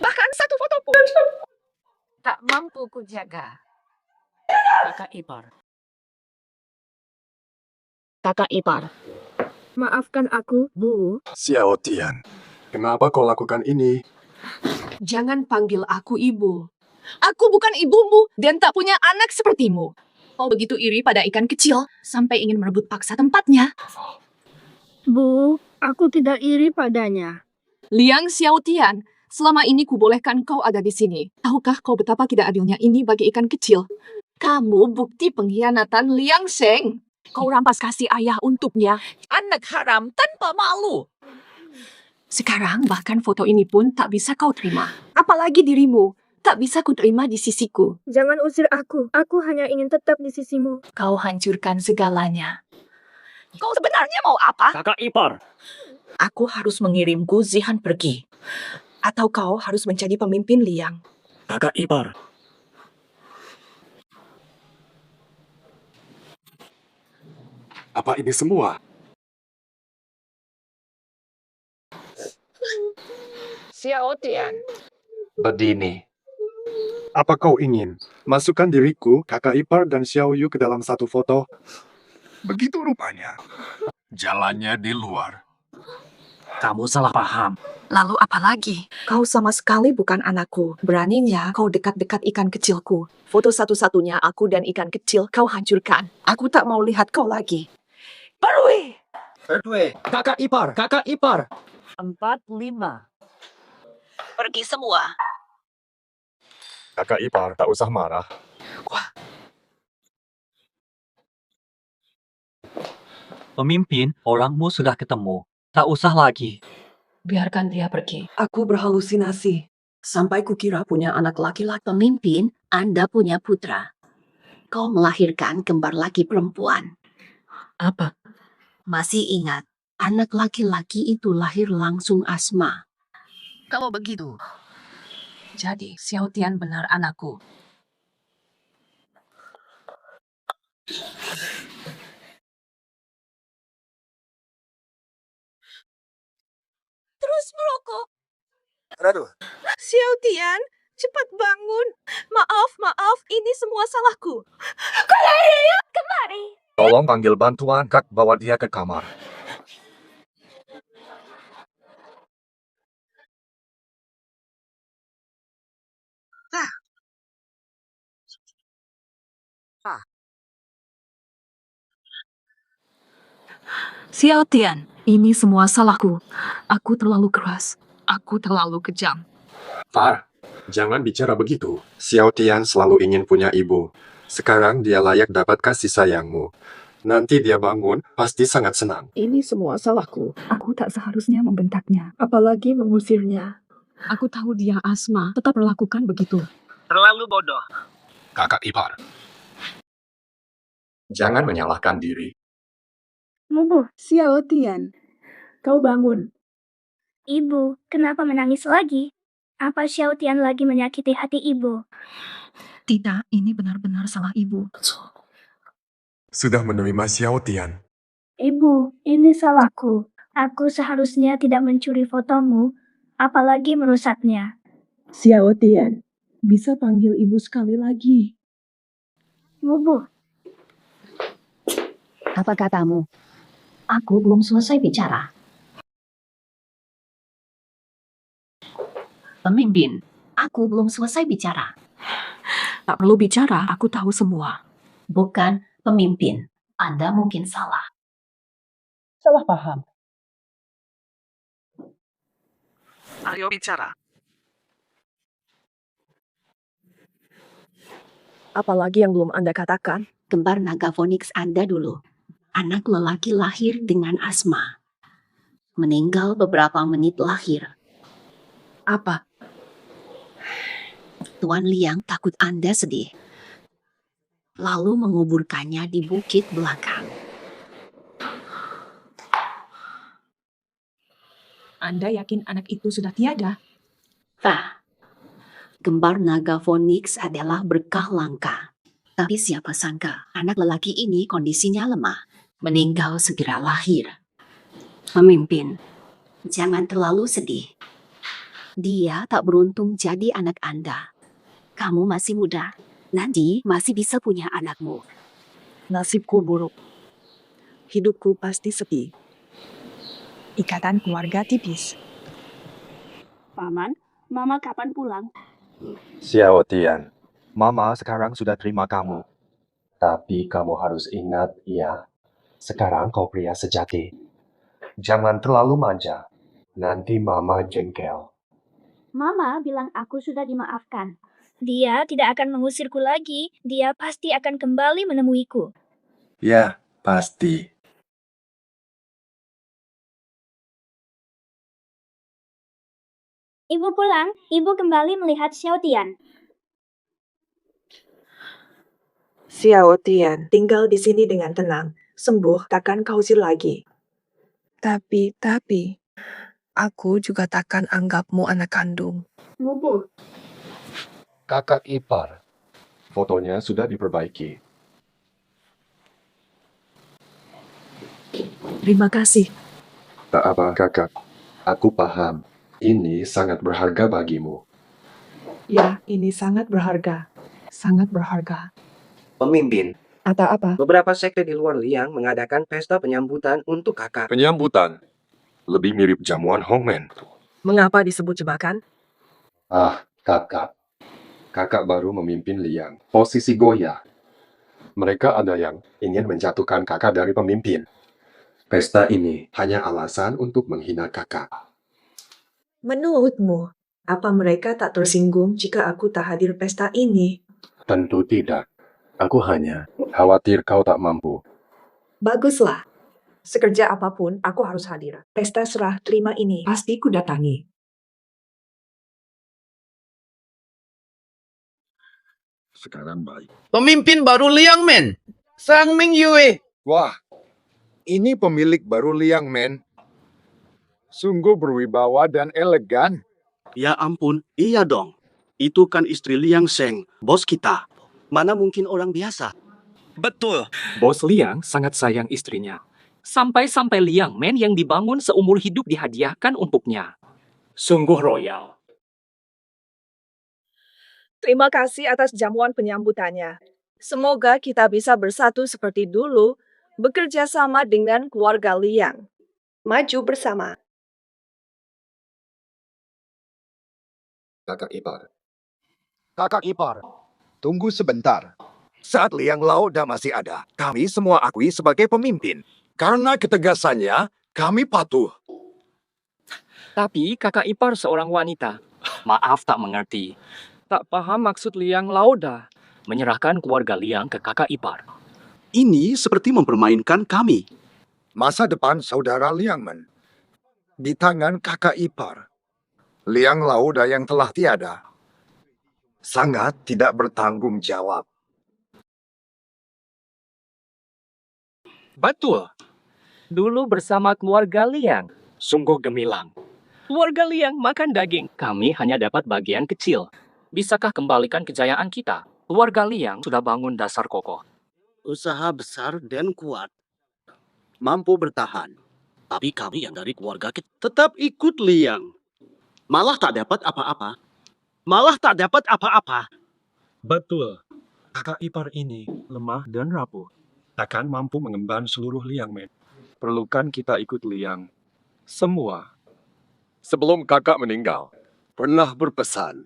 Bahkan satu foto pun tak mampu kujaga. Kakak ipar. Kakak ipar. Maafkan aku, Bu. Xiao Tian, kenapa kau lakukan ini? Jangan panggil aku ibu. Aku bukan ibumu dan tak punya anak sepertimu. Kau begitu iri pada ikan kecil sampai ingin merebut paksa tempatnya. Bu, aku tidak iri padanya. Liang Xiaotian, selama ini kubolehkan kau ada di sini. Tahukah kau betapa tidak adilnya ini bagi ikan kecil? Kamu bukti pengkhianatan Liang Sheng. Kau rampas kasih ayah untuknya. Anak haram tanpa malu. Sekarang bahkan foto ini pun tak bisa kau terima. Apalagi dirimu. Tak bisa ku terima di sisiku. Jangan usir aku. Aku hanya ingin tetap di sisimu. Kau hancurkan segalanya. Kau sebenarnya mau apa? Kakak ipar. Aku harus mengirimku Zihan pergi. Atau kau harus menjadi pemimpin Liang. Kakak ipar. Apa ini semua? Xiaotian. Begini. Apa kau ingin masukkan diriku, kakak ipar, dan Xiao Yu ke dalam satu foto? Begitu rupanya. Jalannya di luar. Kamu salah paham. Lalu apa lagi? Kau sama sekali bukan anakku. Beraninya kau dekat-dekat ikan kecilku. Foto satu-satunya aku dan ikan kecil kau hancurkan. Aku tak mau lihat kau lagi. Perui. Kakak ipar, kakak ipar. 4, 5. Pergi semua. Kakak ipar, tak usah marah. Pemimpin, orangmu sudah ketemu. Tak usah lagi. Biarkan dia pergi. Aku berhalusinasi. Sampai kukira punya anak laki-laki. Pemimpin, Anda punya putra. Kau melahirkan kembar laki perempuan. Apa? Masih ingat, anak laki-laki itu lahir langsung Asma. Kalau begitu, jadi Xiaotian benar anakku. Terus merokok. Aduh. Xiaotian, cepat bangun. Maaf, ini semua salahku. Kemari. Tolong panggil bantuan, Kak, bawa dia ke kamar. Xiaotian, ini semua salahku. Aku terlalu keras. Aku terlalu kejam. Far, jangan bicara begitu. Xiao Tian selalu ingin punya ibu. Sekarang dia layak dapat kasih sayangmu. Nanti dia bangun, pasti sangat senang. Ini semua salahku. Aku tak seharusnya membentaknya. Apalagi mengusirnya. Aku tahu dia Asma, tetap melakukan begitu. Terlalu bodoh. Kakak ipar. Jangan menyalahkan diri. Bu, Xiaotian, kau bangun. Ibu, kenapa menangis lagi? Apa Xiaotian lagi menyakiti hati ibu? Tidak, ini benar-benar salah ibu. Sudah menerima Xiao Tian. Ibu, ini salahku. Aku seharusnya tidak mencuri fotomu, apalagi merusaknya. Xiaotian, bisa panggil ibu sekali lagi. Bu. Apa katamu? Aku belum selesai bicara. Pemimpin, aku belum selesai bicara. Tak perlu bicara, aku tahu semua. Bukan pemimpin. Anda mungkin salah. Salah paham. Ayo bicara. Apalagi yang belum Anda katakan? Kembar naga Phoenix Anda dulu. Anak lelaki lahir dengan asma. Meninggal beberapa menit lahir. Apa? Tuan Liang takut Anda sedih. Lalu menguburkannya di bukit belakang. Anda yakin anak itu sudah tiada? Kembar naga Phoenix adalah berkah langka. Tapi siapa sangka anak lelaki ini kondisinya lemah, meninggal segera lahir. Pemimpin, jangan terlalu sedih. Dia tak beruntung jadi anak Anda. Kamu masih muda, nanti masih bisa punya anakmu. Nasibku buruk. Hidupku pasti sepi. Ikatan keluarga tipis. Paman, Mama kapan pulang? Xiao Tian, Mama sekarang sudah terima kamu. Tapi kamu harus ingat, ya, sekarang kau pria sejati. Jangan terlalu manja, nanti Mama jengkel. Mama bilang aku sudah dimaafkan. Dia tidak akan mengusirku lagi. Dia pasti akan kembali menemuiku. Ya, pasti. Ibu pulang, ibu kembali melihat Xiao Tian. Xiao Tian, tinggal di sini dengan tenang. Sembuh, takkan kau usir lagi. Tapi, aku juga takkan anggapmu anak kandung. Bubu. Kakak ipar. Fotonya sudah diperbaiki. Terima kasih. Tak apa, kakak. Aku paham. Ini sangat berharga bagimu. Ya, ini sangat berharga. Sangat berharga. Pemimpin, Atau apa? beberapa sekte di luar Liang mengadakan pesta penyambutan untuk kakak. Penyambutan. Lebih mirip jamuan Hongmen. Mengapa disebut jebakan? Ah, kakak. Kakak baru memimpin Liang. Posisi goyah. Mereka ada yang ingin menjatuhkan kakak dari pemimpin. Pesta ini hanya alasan untuk menghina kakak. Menurutmu, apa mereka tak tersinggung jika aku tak hadir pesta ini? Tentu tidak. Aku hanya khawatir kau tak mampu. Baguslah. Sekerja apapun, aku harus hadir. Pesta serah terima ini pasti ku datangi. Sekarang baik. Pemimpin baru Liang Men, Sang Ming Yue. Wah, ini pemilik baru Liang Men. Sungguh berwibawa dan elegan. Ya ampun, iya dong. Itu kan istri Liang Sheng, bos kita. Mana mungkin orang biasa? Betul. Bos Liang sangat sayang istrinya. Sampai-sampai Liang Men yang dibangun seumur hidup dihadiahkan untuknya. Sungguh royal. Terima kasih atas jamuan penyambutannya. Semoga kita bisa bersatu seperti dulu, bekerja sama dengan keluarga Liang. Maju bersama. Kakak ipar. Kakak ipar, tunggu sebentar. Saat Liang Lauda masih ada, kami semua akui sebagai pemimpin. Karena ketegasannya, kami patuh. Tapi kakak ipar seorang wanita. Maaf tak mengerti. Tak paham maksud Liang Lauda. Menyerahkan keluarga Liang ke kakak ipar. Ini seperti mempermainkan kami. Masa depan saudara Liang Men di tangan kakak ipar. Liang Lauda yang telah tiada. Sangat tidak bertanggung jawab. Betul. Dulu bersama keluarga Liang. Sungguh gemilang. Keluarga Liang makan daging. Kami hanya dapat bagian kecil. Bisakah kembalikan kejayaan kita? Keluarga Liang sudah bangun dasar kokoh. Usaha besar dan kuat. Mampu bertahan. Tapi kami yang dari keluarga kita tetap ikut Liang. Malah tak dapat apa-apa. Betul. Kakak ipar ini lemah dan rapuh. Takkan mampu mengemban seluruh Liang Men. Perlukan kita ikut Liang. Semua. Sebelum kakak meninggal, pernah berpesan.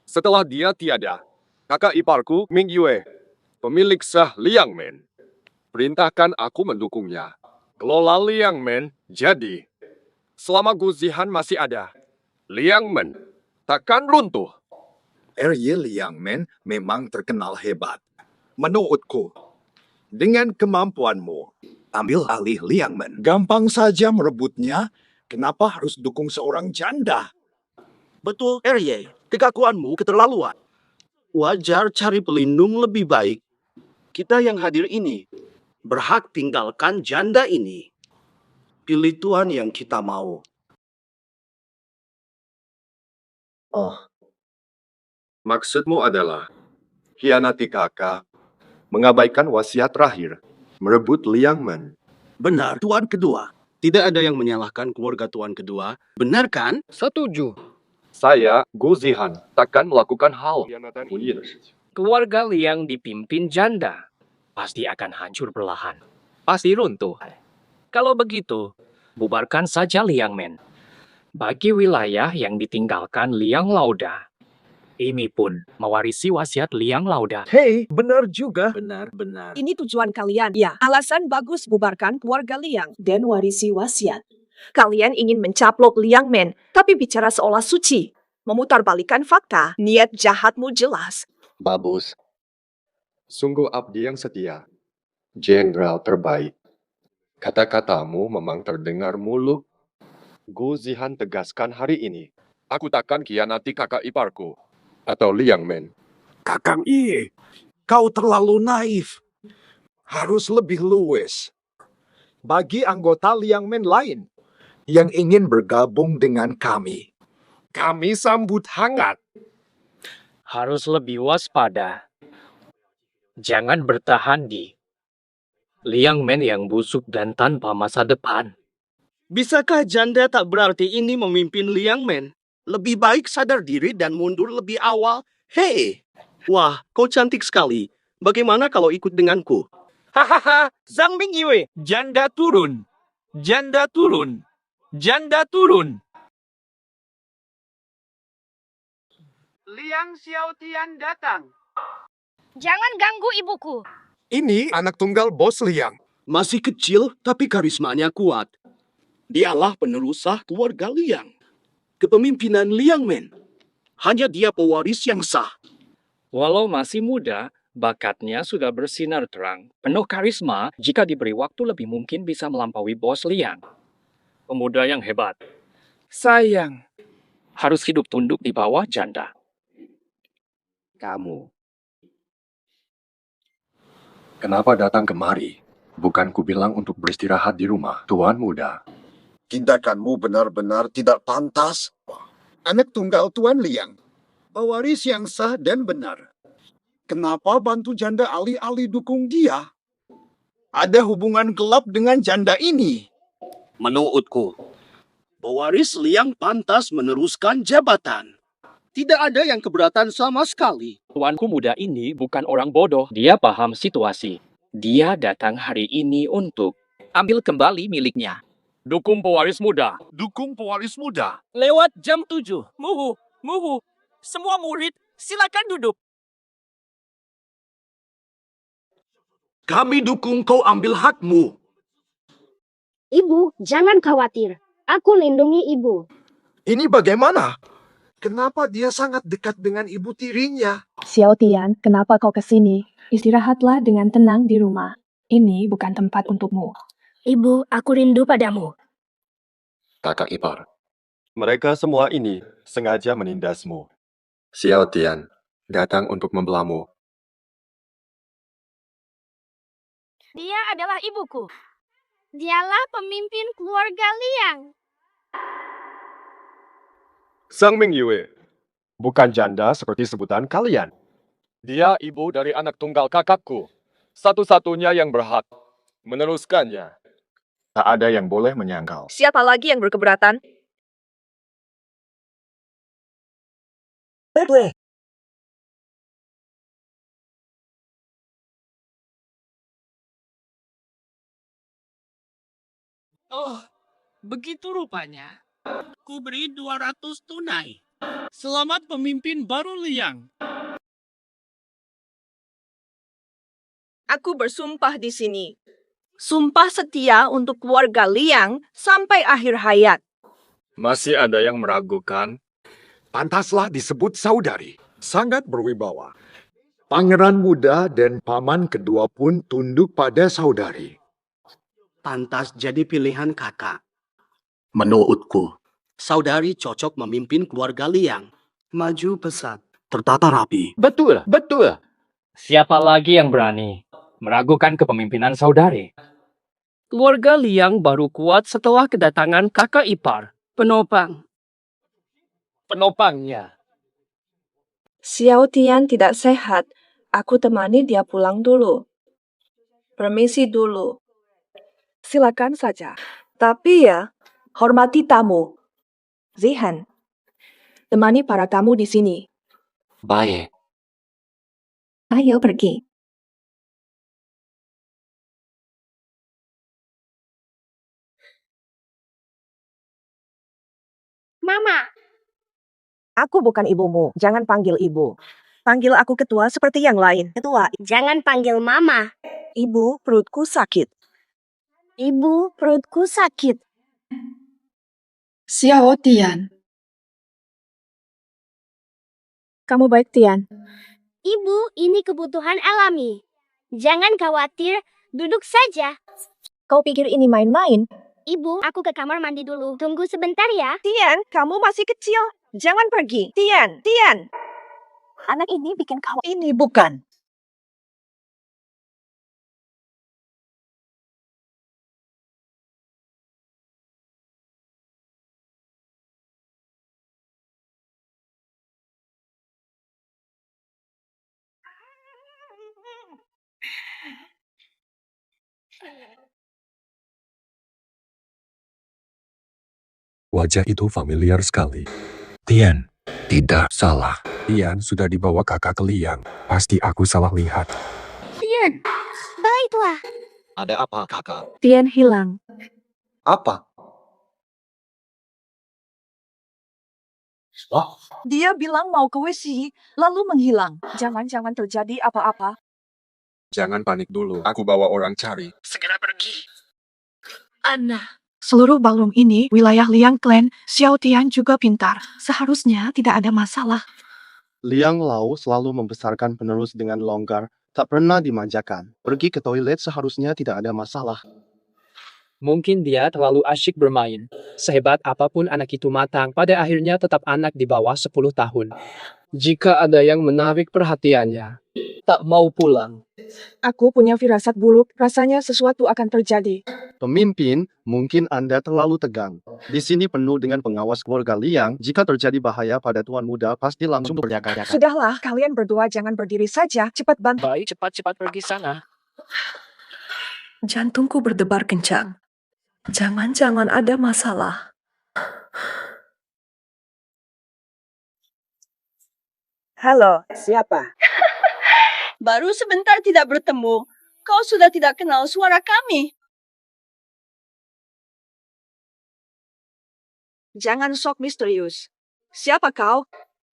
Setelah dia tiada, kakak iparku Ming Yue, pemilik sah Liang Men, perintahkan aku mendukungnya. Kelola Liang Men jadi. Selama Gu Zihan masih ada, Liang Men takkan runtuh. R.Y. Liang Men memang terkenal hebat. Menurutku, dengan kemampuanmu, ambil alih Liang Men. Gampang saja merebutnya. Kenapa harus dukung seorang janda? Betul, R.Y. Kekakuanmu keterlaluan. Wajar cari pelindung lebih baik. Kita yang hadir ini berhak tinggalkan janda ini. Pilih Tuhan yang kita mau. Oh. Maksudmu adalah hianati kakak mengabaikan wasiat terakhir, merebut Liang Men. Benar, Tuan Kedua. Tidak ada yang menyalahkan keluarga Tuan Kedua. Benar kan? Setuju. Saya, Gu Zihan, takkan melakukan hal yang Keluarga Liang dipimpin janda. Pasti akan hancur perlahan. Pasti runtuh. Kalau begitu, bubarkan saja Liang Men. Bagi wilayah yang ditinggalkan Liang Lauda. Ini pun mewarisi wasiat Liang Lauda. Hei, benar juga. Benar. Ini tujuan kalian. Ya, alasan bagus bubarkan keluarga Liang dan warisi wasiat. Kalian ingin mencaplok Liang Men, tapi bicara seolah suci. Memutarbalikkan fakta, niat jahatmu jelas. Bagus. Sungguh abdi yang setia. Jenderal terbaik. Kata-katamu memang terdengar muluk. Gu Zihan tegaskan hari ini. Aku takkan khianati kakak iparku. Atau Liang Men. Kakang Ie, kau terlalu naif. Harus lebih luwes. Bagi anggota Liang Men lain yang ingin bergabung dengan kami sambut hangat. Harus lebih waspada. Jangan bertahan di Liang Men yang busuk dan tanpa masa depan. Bisakah janda tak berarti ini memimpin Liang Men? Lebih baik sadar diri dan mundur lebih awal. Hei! Wah, kau cantik sekali. Bagaimana kalau ikut denganku? Hahaha, Zhang Mingyue, janda turun. Janda turun. Janda turun. Liang Xiaotian datang. Jangan ganggu ibuku. Ini anak tunggal bos Liang. Masih kecil, tapi karismanya kuat. Dialah penerus sah keluarga Liang. Kepemimpinan Liang Men. Hanya dia pewaris yang sah. Walau masih muda, bakatnya sudah bersinar terang. Penuh karisma, jika diberi waktu lebih mungkin bisa melampaui bos Liang. Pemuda yang hebat. Sayang, harus hidup tunduk di bawah janda. Kamu. Kenapa datang kemari? Bukan ku bilang untuk beristirahat di rumah, Tuan Muda. Tindakanmu benar-benar tidak pantas. Anak tunggal Tuan Liang, pewaris yang sah dan benar. Kenapa bantu janda alih-alih dukung dia? Ada hubungan gelap dengan janda ini. Menurutku, pewaris Liang pantas meneruskan jabatan. Tidak ada yang keberatan sama sekali. Tuanku muda ini bukan orang bodoh. Dia paham situasi. Dia datang hari ini untuk ambil kembali miliknya. Dukung pewaris muda. Dukung pewaris muda. Lewat jam 7. Muhu, muhu. Semua murid, silakan duduk. Kami dukung kau ambil hakmu. Ibu, jangan khawatir. Aku lindungi ibu. Ini bagaimana? Kenapa dia sangat dekat dengan ibu tirinya? Xiaotian, kenapa kau ke sini? Istirahatlah dengan tenang di rumah. Ini bukan tempat untukmu. Ibu, aku rindu padamu. Kakak ipar. Mereka semua ini sengaja menindasmu. Xiaotian datang untuk membelamu. Dia adalah ibuku. Dialah pemimpin keluarga Liang. Zhang Mingyue, bukan janda seperti sebutan kalian. Dia ibu dari anak tunggal kakakku. Satu-satunya yang berhak meneruskannya. Tak ada yang boleh menyangkal. Siapa lagi yang berkeberatan? Oh, begitu rupanya. Ku beri 200 tunai. Selamat pemimpin baru Liang. Aku bersumpah di sini. Sumpah setia untuk keluarga Liang sampai akhir hayat. Masih ada yang meragukan? Pantaslah disebut saudari. Sangat berwibawa. Pangeran muda dan paman kedua pun tunduk pada saudari. Pantas jadi pilihan kakak. Menurutku, saudari cocok memimpin keluarga Liang. Maju pesat, tertata rapi. Betul, betul. Siapa lagi yang berani meragukan kepemimpinan saudari? Keluarga Liang baru kuat setelah kedatangan kakak ipar, penopang. Penopangnya. Xiaotian tidak sehat. Aku temani dia pulang dulu. Permisi dulu. Silakan saja. Tapi ya, hormati tamu. Zihan, temani para tamu di sini. Baik. Ayo pergi. Mama. Aku bukan ibumu. Jangan panggil ibu. Panggil aku ketua seperti yang lain. Ketua. Jangan panggil Mama. Ibu, perutku sakit. Ibu, perutku sakit. Xiao Tian. Kamu baik, Tian? Ibu, ini kebutuhan alami. Jangan khawatir, duduk saja. Kau pikir ini main-main? Ibu, aku ke kamar mandi dulu. Tunggu sebentar ya. Tian, kamu masih kecil. Jangan pergi. Tian, Tian. Anak ini bikin kau... Ini bukan. Wajah itu familiar sekali. Tian, tidak salah. Tian sudah dibawa kakak ke liang. Pasti aku salah lihat. Tian, baiklah. Ada apa, kakak? Tian hilang. Apa? Oh, Dia bilang mau ke WC, lalu menghilang. Jangan-jangan terjadi apa-apa. Jangan panik dulu. Aku bawa orang cari. Segera pergi. Anna. Seluruh ballroom ini wilayah Liang Clan. Xiao Tian juga pintar. Seharusnya tidak ada masalah. Liang Lao selalu membesarkan penerus dengan longgar, tak pernah dimanjakan. Pergi ke toilet seharusnya tidak ada masalah. Mungkin dia terlalu asyik bermain. Sehebat apapun anak itu matang, pada akhirnya tetap anak di bawah 10 tahun. Jika ada yang menarik perhatiannya, tak mau pulang. Aku punya firasat buruk. Rasanya sesuatu akan terjadi. Pemimpin, mungkin Anda terlalu tegang. Di sini penuh dengan pengawas keluarga Liang. Jika terjadi bahaya pada tuan muda, pasti langsung berjaga-jaga. Sudahlah, kalian berdua jangan berdiri saja. Cepat bantu. Baik, cepat-cepat pergi sana. Jantungku berdebar kencang. Jangan-jangan ada masalah. Halo, siapa? Baru sebentar tidak bertemu. Kau sudah tidak kenal suara kami. Jangan sok misterius. Siapa kau?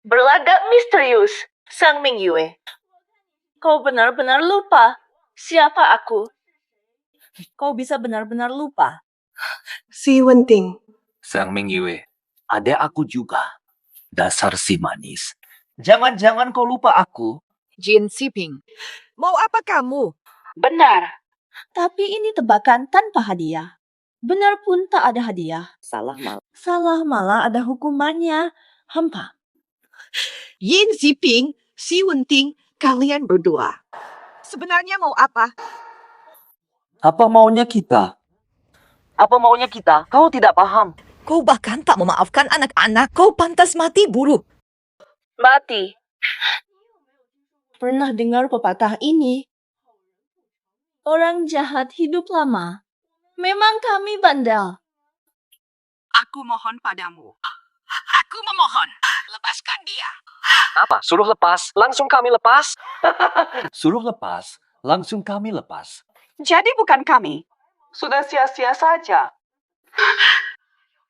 Berlagak misterius, Sang Mingyue. Kau benar-benar lupa. Siapa aku? Kau bisa benar-benar lupa. Si Wenting. Sang Mingyue, ada aku juga. Dasar si manis. Jangan-jangan kau lupa aku. Jin Siping. Mau apa kamu? Benar. Tapi ini tebakan tanpa hadiah. Benar pun tak ada hadiah. Salah malah ada hukumannya. Hampa. Yin Ziping, Si Wenting, kalian berdua. Sebenarnya mau apa? Apa maunya kita? Apa maunya kita? Kau tidak paham. Kau bahkan tak memaafkan anak-anak. Kau pantas mati buruk. Mati. Pernah dengar pepatah ini? Orang jahat hidup lama. Memang kami bandel. Aku mohon padamu. Aku memohon. Lepaskan dia. Apa? Suruh lepas, langsung kami lepas. Suruh lepas, langsung kami lepas. Jadi bukan kami. Sudah sia-sia saja.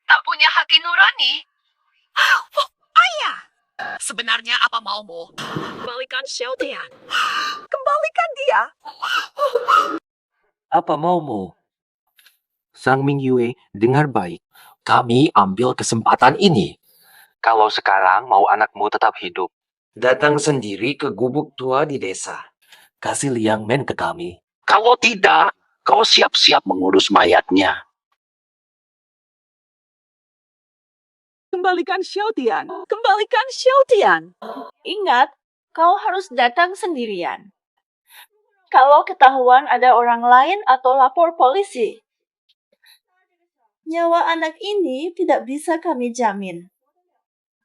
Tak punya hati nurani. Oh, ayah. Sebenarnya apa maumu? Kembalikan Xiao Tian. Kembalikan dia. Apa maumu? Sang Mingyue, dengar baik. Kami ambil kesempatan ini. Kalau sekarang mau anakmu tetap hidup, datang sendiri ke gubuk tua di desa. Kasih Liang Men ke kami. Kalau tidak, kau siap-siap mengurus mayatnya. Kembalikan Xiao Tian. Kembalikan Xiao Tian. Ingat, kau harus datang sendirian. Kalau ketahuan ada orang lain atau lapor polisi, nyawa anak ini tidak bisa kami jamin.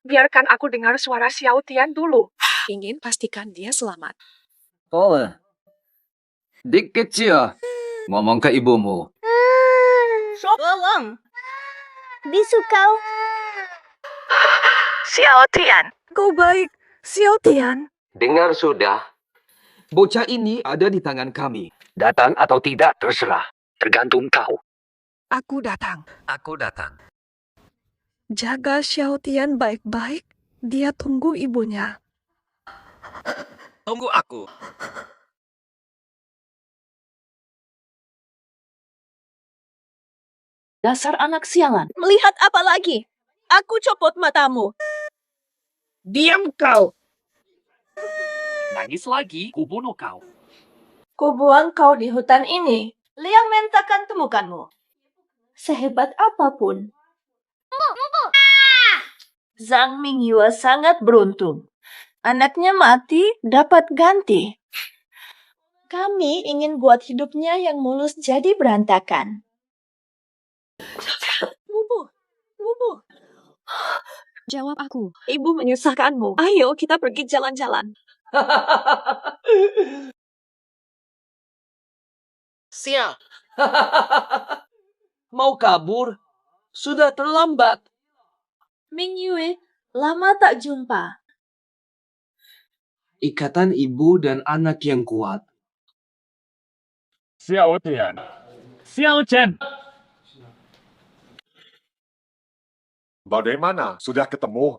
Biarkan aku dengar suara Xiao Tian dulu. Ingin pastikan dia selamat. Dik kecil, ngomong ke ibumu. Tolong. Bisu kau. Xiao Tian. Kau baik. Xiao Tian. Dengar sudah. Bocah ini ada di tangan kami. Datang atau tidak terserah. Tergantung kau. Aku datang. Aku datang. Jaga Xiao Tian baik-baik. Dia tunggu ibunya. Tunggu aku. Dasar anak sialan. Melihat apa lagi? Aku copot matamu. Diam kau. Nangis lagi, kubunuh kau. Kubuang kau di hutan ini. Liang Men takkan temukanmu. Sehebat apapun. Zhang Mingyue sangat beruntung. Anaknya mati, dapat ganti. Kami ingin buat hidupnya yang mulus jadi berantakan. Bubu. Jawab aku. Ibu menyusahkanmu. Ayo kita pergi jalan-jalan. Sia. Mau kabur? Sudah terlambat. Mingyue, lama tak jumpa. Ikatan ibu dan anak yang kuat. Xiao Tian. Xiao Chen. Bagaimana? Sudah ketemu?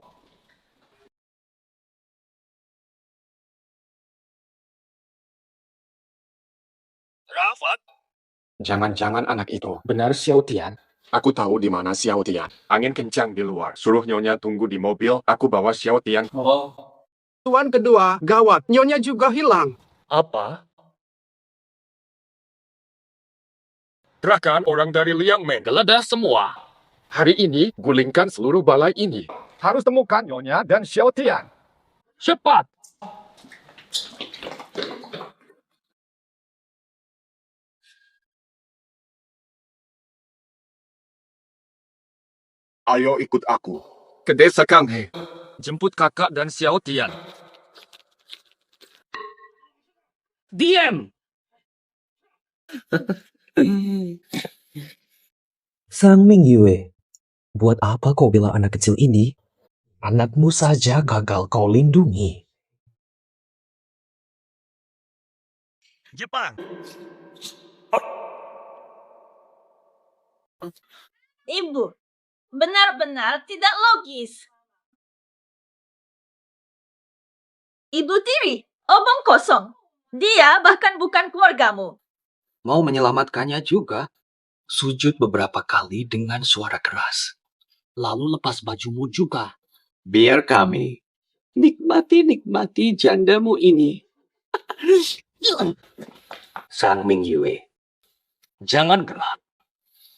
Rafat. Jangan-jangan anak itu. Benar Xiao Tian. Aku tahu di mana Xiao Tian. Angin kencang di luar. Suruh Nyonya tunggu di mobil. Aku bawa Xiao Tian. Tuan kedua, gawat. Nyonya juga hilang. Apa? Kerahkan orang dari Liang Men. Geledah semua. Hari ini, gulingkan seluruh balai ini. Harus temukan Nyonya dan Xiao Tian. Cepat. Ayo ikut aku. Ke desa Kang He. Jemput kakak dan Xiao Tian. Diam! Sang Mingyue, buat apa kau bela anak kecil ini? Anakmu saja gagal kau lindungi. Jepang. Ibu, benar-benar tidak logis. Ibu tiri, omong kosong. Dia bahkan bukan keluargamu. Mau menyelamatkannya juga. Sujud beberapa kali dengan suara keras. Lalu lepas bajumu juga. Biar kami nikmati jandamu ini. Sang Mingyue, jangan gerak.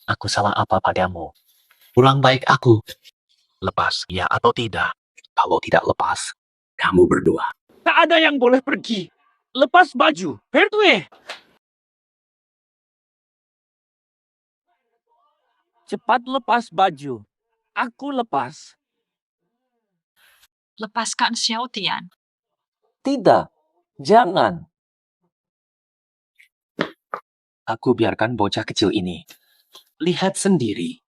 Aku salah apa padamu? Pulang baik aku. Lepas, ya atau tidak. Kalau tidak lepas, kamu berdua. Tak ada yang boleh pergi. Lepas baju. Pertwee. Cepat lepas baju. Aku lepas. Lepaskan Xiao Tian. Tidak, jangan. Aku biarkan bocah kecil ini. Lihat sendiri.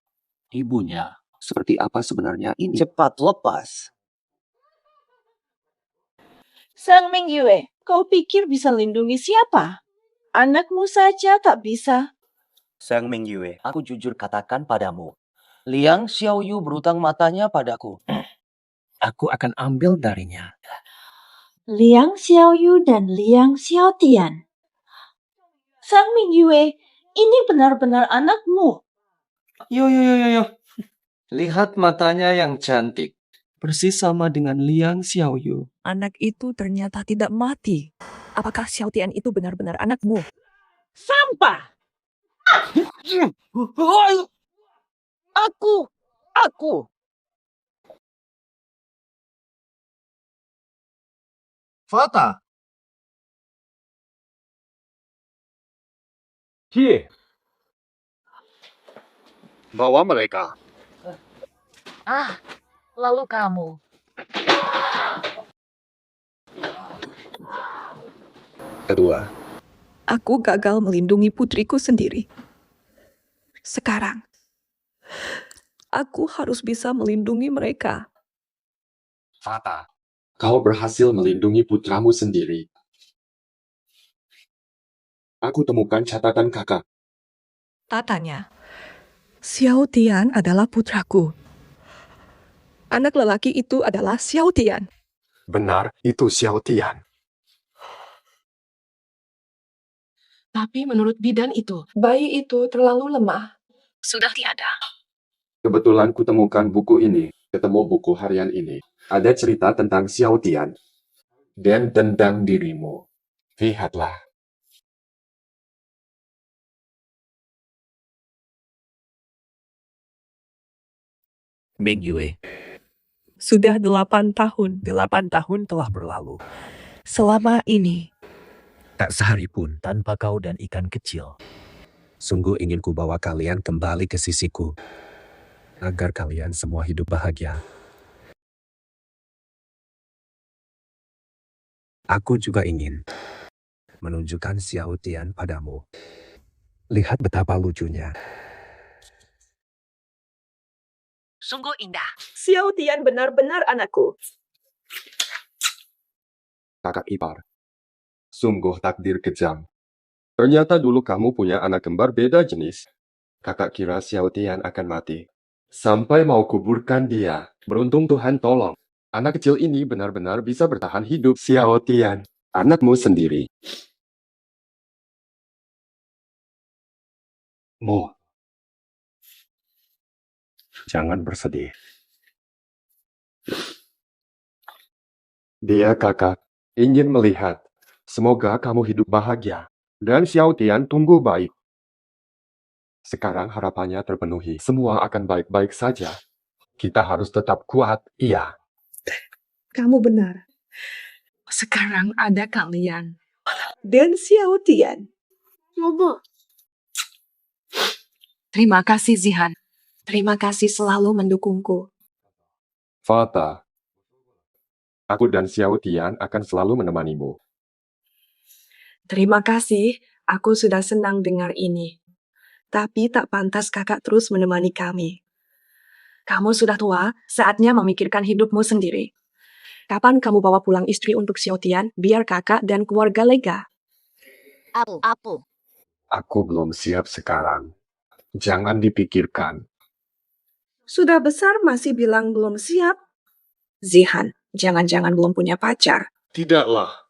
Ibunya seperti apa sebenarnya ini. Cepat lepas. Sang Mingyue, kau pikir bisa lindungi siapa? Anakmu saja tak bisa. Sang Mingyue, aku jujur katakan padamu. Liang Xiaoyu berutang matanya padaku. Aku akan ambil darinya. Liang Xiaoyu dan Liang Xiaotian. Sang Mingyue, ini benar-benar anakmu. Yo. Lihat matanya yang cantik. Persis sama dengan Liang Xiaoyu. Anak itu ternyata tidak mati. Apakah Xiao Tian itu benar-benar anakmu? Sampah! Aku! Fata, Here. Bawa mereka. Lalu kamu. kedua. Aku gagal melindungi putriku sendiri. Sekarang, aku harus bisa melindungi mereka. Fata, kau berhasil melindungi putramu sendiri. Aku temukan catatan kakak. Tatanya, Xiao Tian adalah putraku. Anak lelaki itu adalah Xiao Tian. Benar, itu Xiao Tian. Tapi menurut bidan itu, Bayi itu terlalu lemah. sudah tiada. Kebetulan kutemukan buku ini, ketemu buku harian ini. Ada cerita tentang Xiao Tian dan tentang dirimu. Lihatlah. Ming Yue, Sudah 8 tahun. 8 tahun telah berlalu. Selama ini, Tak sehari pun tanpa kau dan ikan kecil. Sungguh ingin ku bawa kalian kembali ke sisiku. Agar kalian semua hidup bahagia. Aku juga ingin menunjukkan Xiao Tian padamu. Lihat betapa lucunya. Sungguh indah. Xiao Tian benar-benar anakku. Kakak ipar. Sungguh takdir kejam. Ternyata dulu kamu punya anak kembar beda jenis. Kakak kira Xiao Tian akan mati. Sampai mau kuburkan dia. Beruntung Tuhan tolong. Anak kecil ini benar-benar bisa bertahan hidup. Xiao Tian, anakmu sendiri. Mo, jangan bersedih. Dia kakak ingin melihat. Semoga kamu hidup bahagia. Dan Xiao Tian tumbuh baik. Sekarang harapannya terpenuhi. Semua akan baik-baik saja. Kita harus tetap kuat, iya. Kamu benar. Sekarang ada kalian. Dan Xiao Tian. Bobo. Terima kasih Zihan. Terima kasih selalu mendukungku. Fata, aku dan Xiao Tian akan selalu menemanimu. Terima kasih, aku sudah senang dengar ini. Tapi tak pantas kakak terus menemani kami. Kamu sudah tua, saatnya memikirkan hidupmu sendiri. Kapan kamu bawa pulang istri untuk Xiao Tian, biar kakak dan keluarga lega? Apu. Aku belum siap sekarang. Jangan dipikirkan. Sudah besar masih bilang belum siap? Zihan, jangan-jangan belum punya pacar. Tidaklah.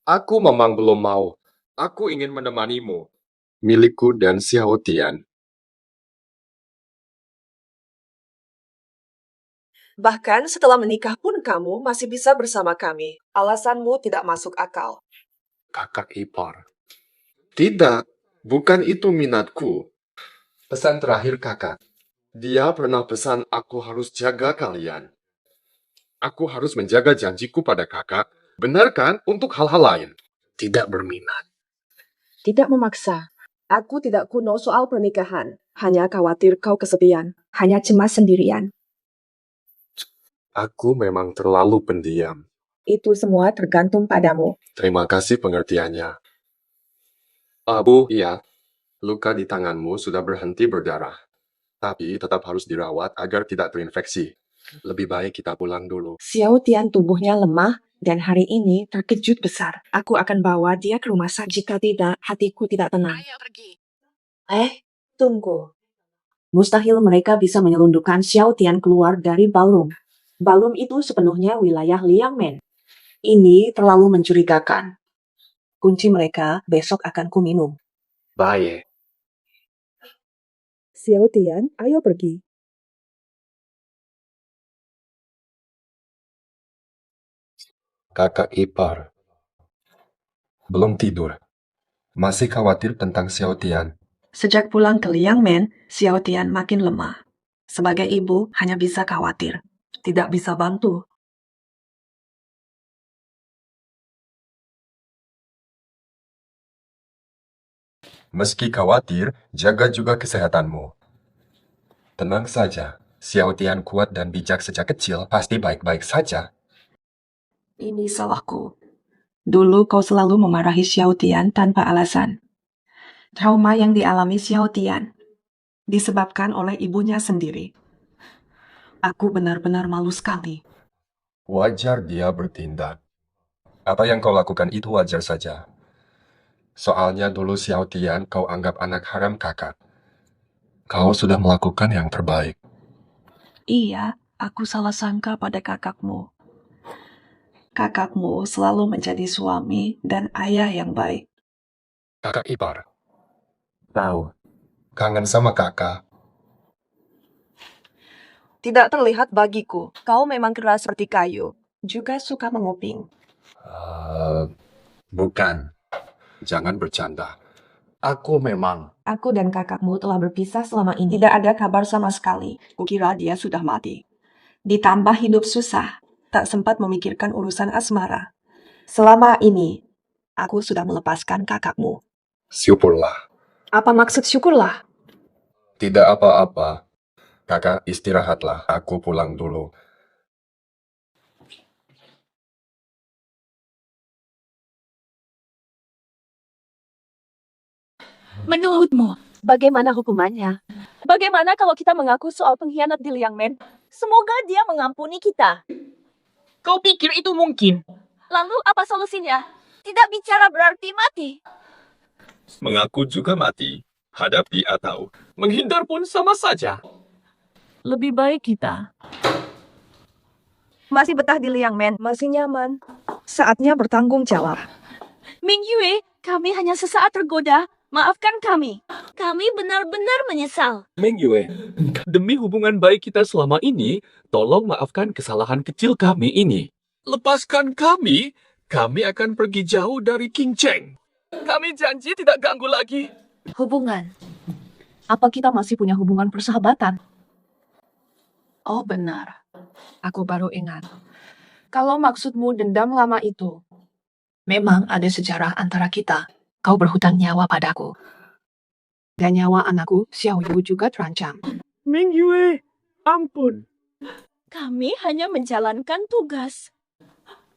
Aku memang belum mau. Aku ingin menemanimu. Milikku dan Xiao Tian. Bahkan setelah menikah pun kamu masih bisa bersama kami. Alasanmu tidak masuk akal. Kakak ipar. Tidak, bukan itu minatku. Pesan terakhir kakak. Dia pernah pesan aku harus jaga kalian. Aku harus menjaga janjiku pada kakak. Benar kan? Untuk hal-hal lain. Tidak berminat. Tidak memaksa. Aku tidak kuno soal pernikahan. Hanya khawatir kau kesepian. Hanya cemas sendirian. Aku memang terlalu pendiam. Itu semua tergantung padamu. Terima kasih pengertiannya. Abu, iya. Luka di tanganmu sudah berhenti berdarah. Tapi tetap harus dirawat agar tidak terinfeksi. Lebih baik kita pulang dulu. Xiao Tian tubuhnya lemah dan hari ini terkejut besar. Aku akan bawa dia ke rumah sakit. Jika tidak, hatiku tidak tenang. Tunggu. Mustahil mereka bisa menyelundupkan Xiao Tian keluar dari ballroom. Ballroom itu sepenuhnya wilayah Liang Men. Ini terlalu mencurigakan. Kunci mereka besok akan kuminum. Baik. Xiao Tian, ayo pergi. Kakak ipar. Belum tidur. Masih khawatir tentang Xiao Tian. Sejak pulang ke Liang Men, Xiao Tian makin lemah. Sebagai ibu, hanya bisa khawatir. Tidak bisa bantu. Meski khawatir, jaga juga kesehatanmu. Tenang saja. Xiao Tian kuat dan bijak sejak kecil, pasti baik-baik saja. Ini salahku. Dulu kau selalu memarahi Xiao Tian tanpa alasan. Trauma yang dialami Xiao Tian disebabkan oleh ibunya sendiri. Aku benar-benar malu sekali. Wajar dia bertindak. Apa yang kau lakukan itu wajar saja. Soalnya dulu Xiao Tian kau anggap anak haram kakak. Kau sudah melakukan yang terbaik. Iya, aku salah sangka pada kakakmu. Kakakmu selalu menjadi suami dan ayah yang baik. Kakak ipar. Tahu. Kangen sama kakak. Tidak terlihat bagiku. Kau memang keras seperti kayu. Juga suka menguping. Bukan. Jangan bercanda. Aku memang. Aku dan kakakmu telah berpisah selama ini. Tidak ada kabar sama sekali. Kukira dia sudah mati. Ditambah hidup susah. Tak sempat memikirkan urusan asmara. Selama ini, aku sudah melepaskan kakakmu. Syukurlah. Apa maksud syukurlah? Tidak apa-apa. Kakak istirahatlah. Aku pulang dulu. Menurutmu, bagaimana hukumannya? Bagaimana kalau kita mengaku soal pengkhianat di Liang Men? Semoga dia mengampuni kita. Kau pikir itu mungkin? Lalu apa solusinya? Tidak bicara berarti mati. Mengaku juga mati. Hadapi atau menghindar pun sama saja. Lebih baik kita. Masih betah di Liang Men? Masih nyaman. Saatnya bertanggung jawab. Ming Yue, kami hanya sesaat tergoda. Maafkan kami. Kami benar-benar menyesal. Meng Yue, demi hubungan baik kita selama ini, tolong maafkan kesalahan kecil kami ini. Lepaskan kami akan pergi jauh dari King Cheng. Kami janji tidak ganggu lagi. Hubungan. Apa kita masih punya hubungan persahabatan? Oh benar. Aku baru ingat. Kalau maksudmu dendam lama itu, memang ada sejarah antara kita. Kau berhutang nyawa padaku. Dan nyawa anakku, Xiao Yu juga terancam. Ming Yue, ampun. Kami hanya menjalankan tugas.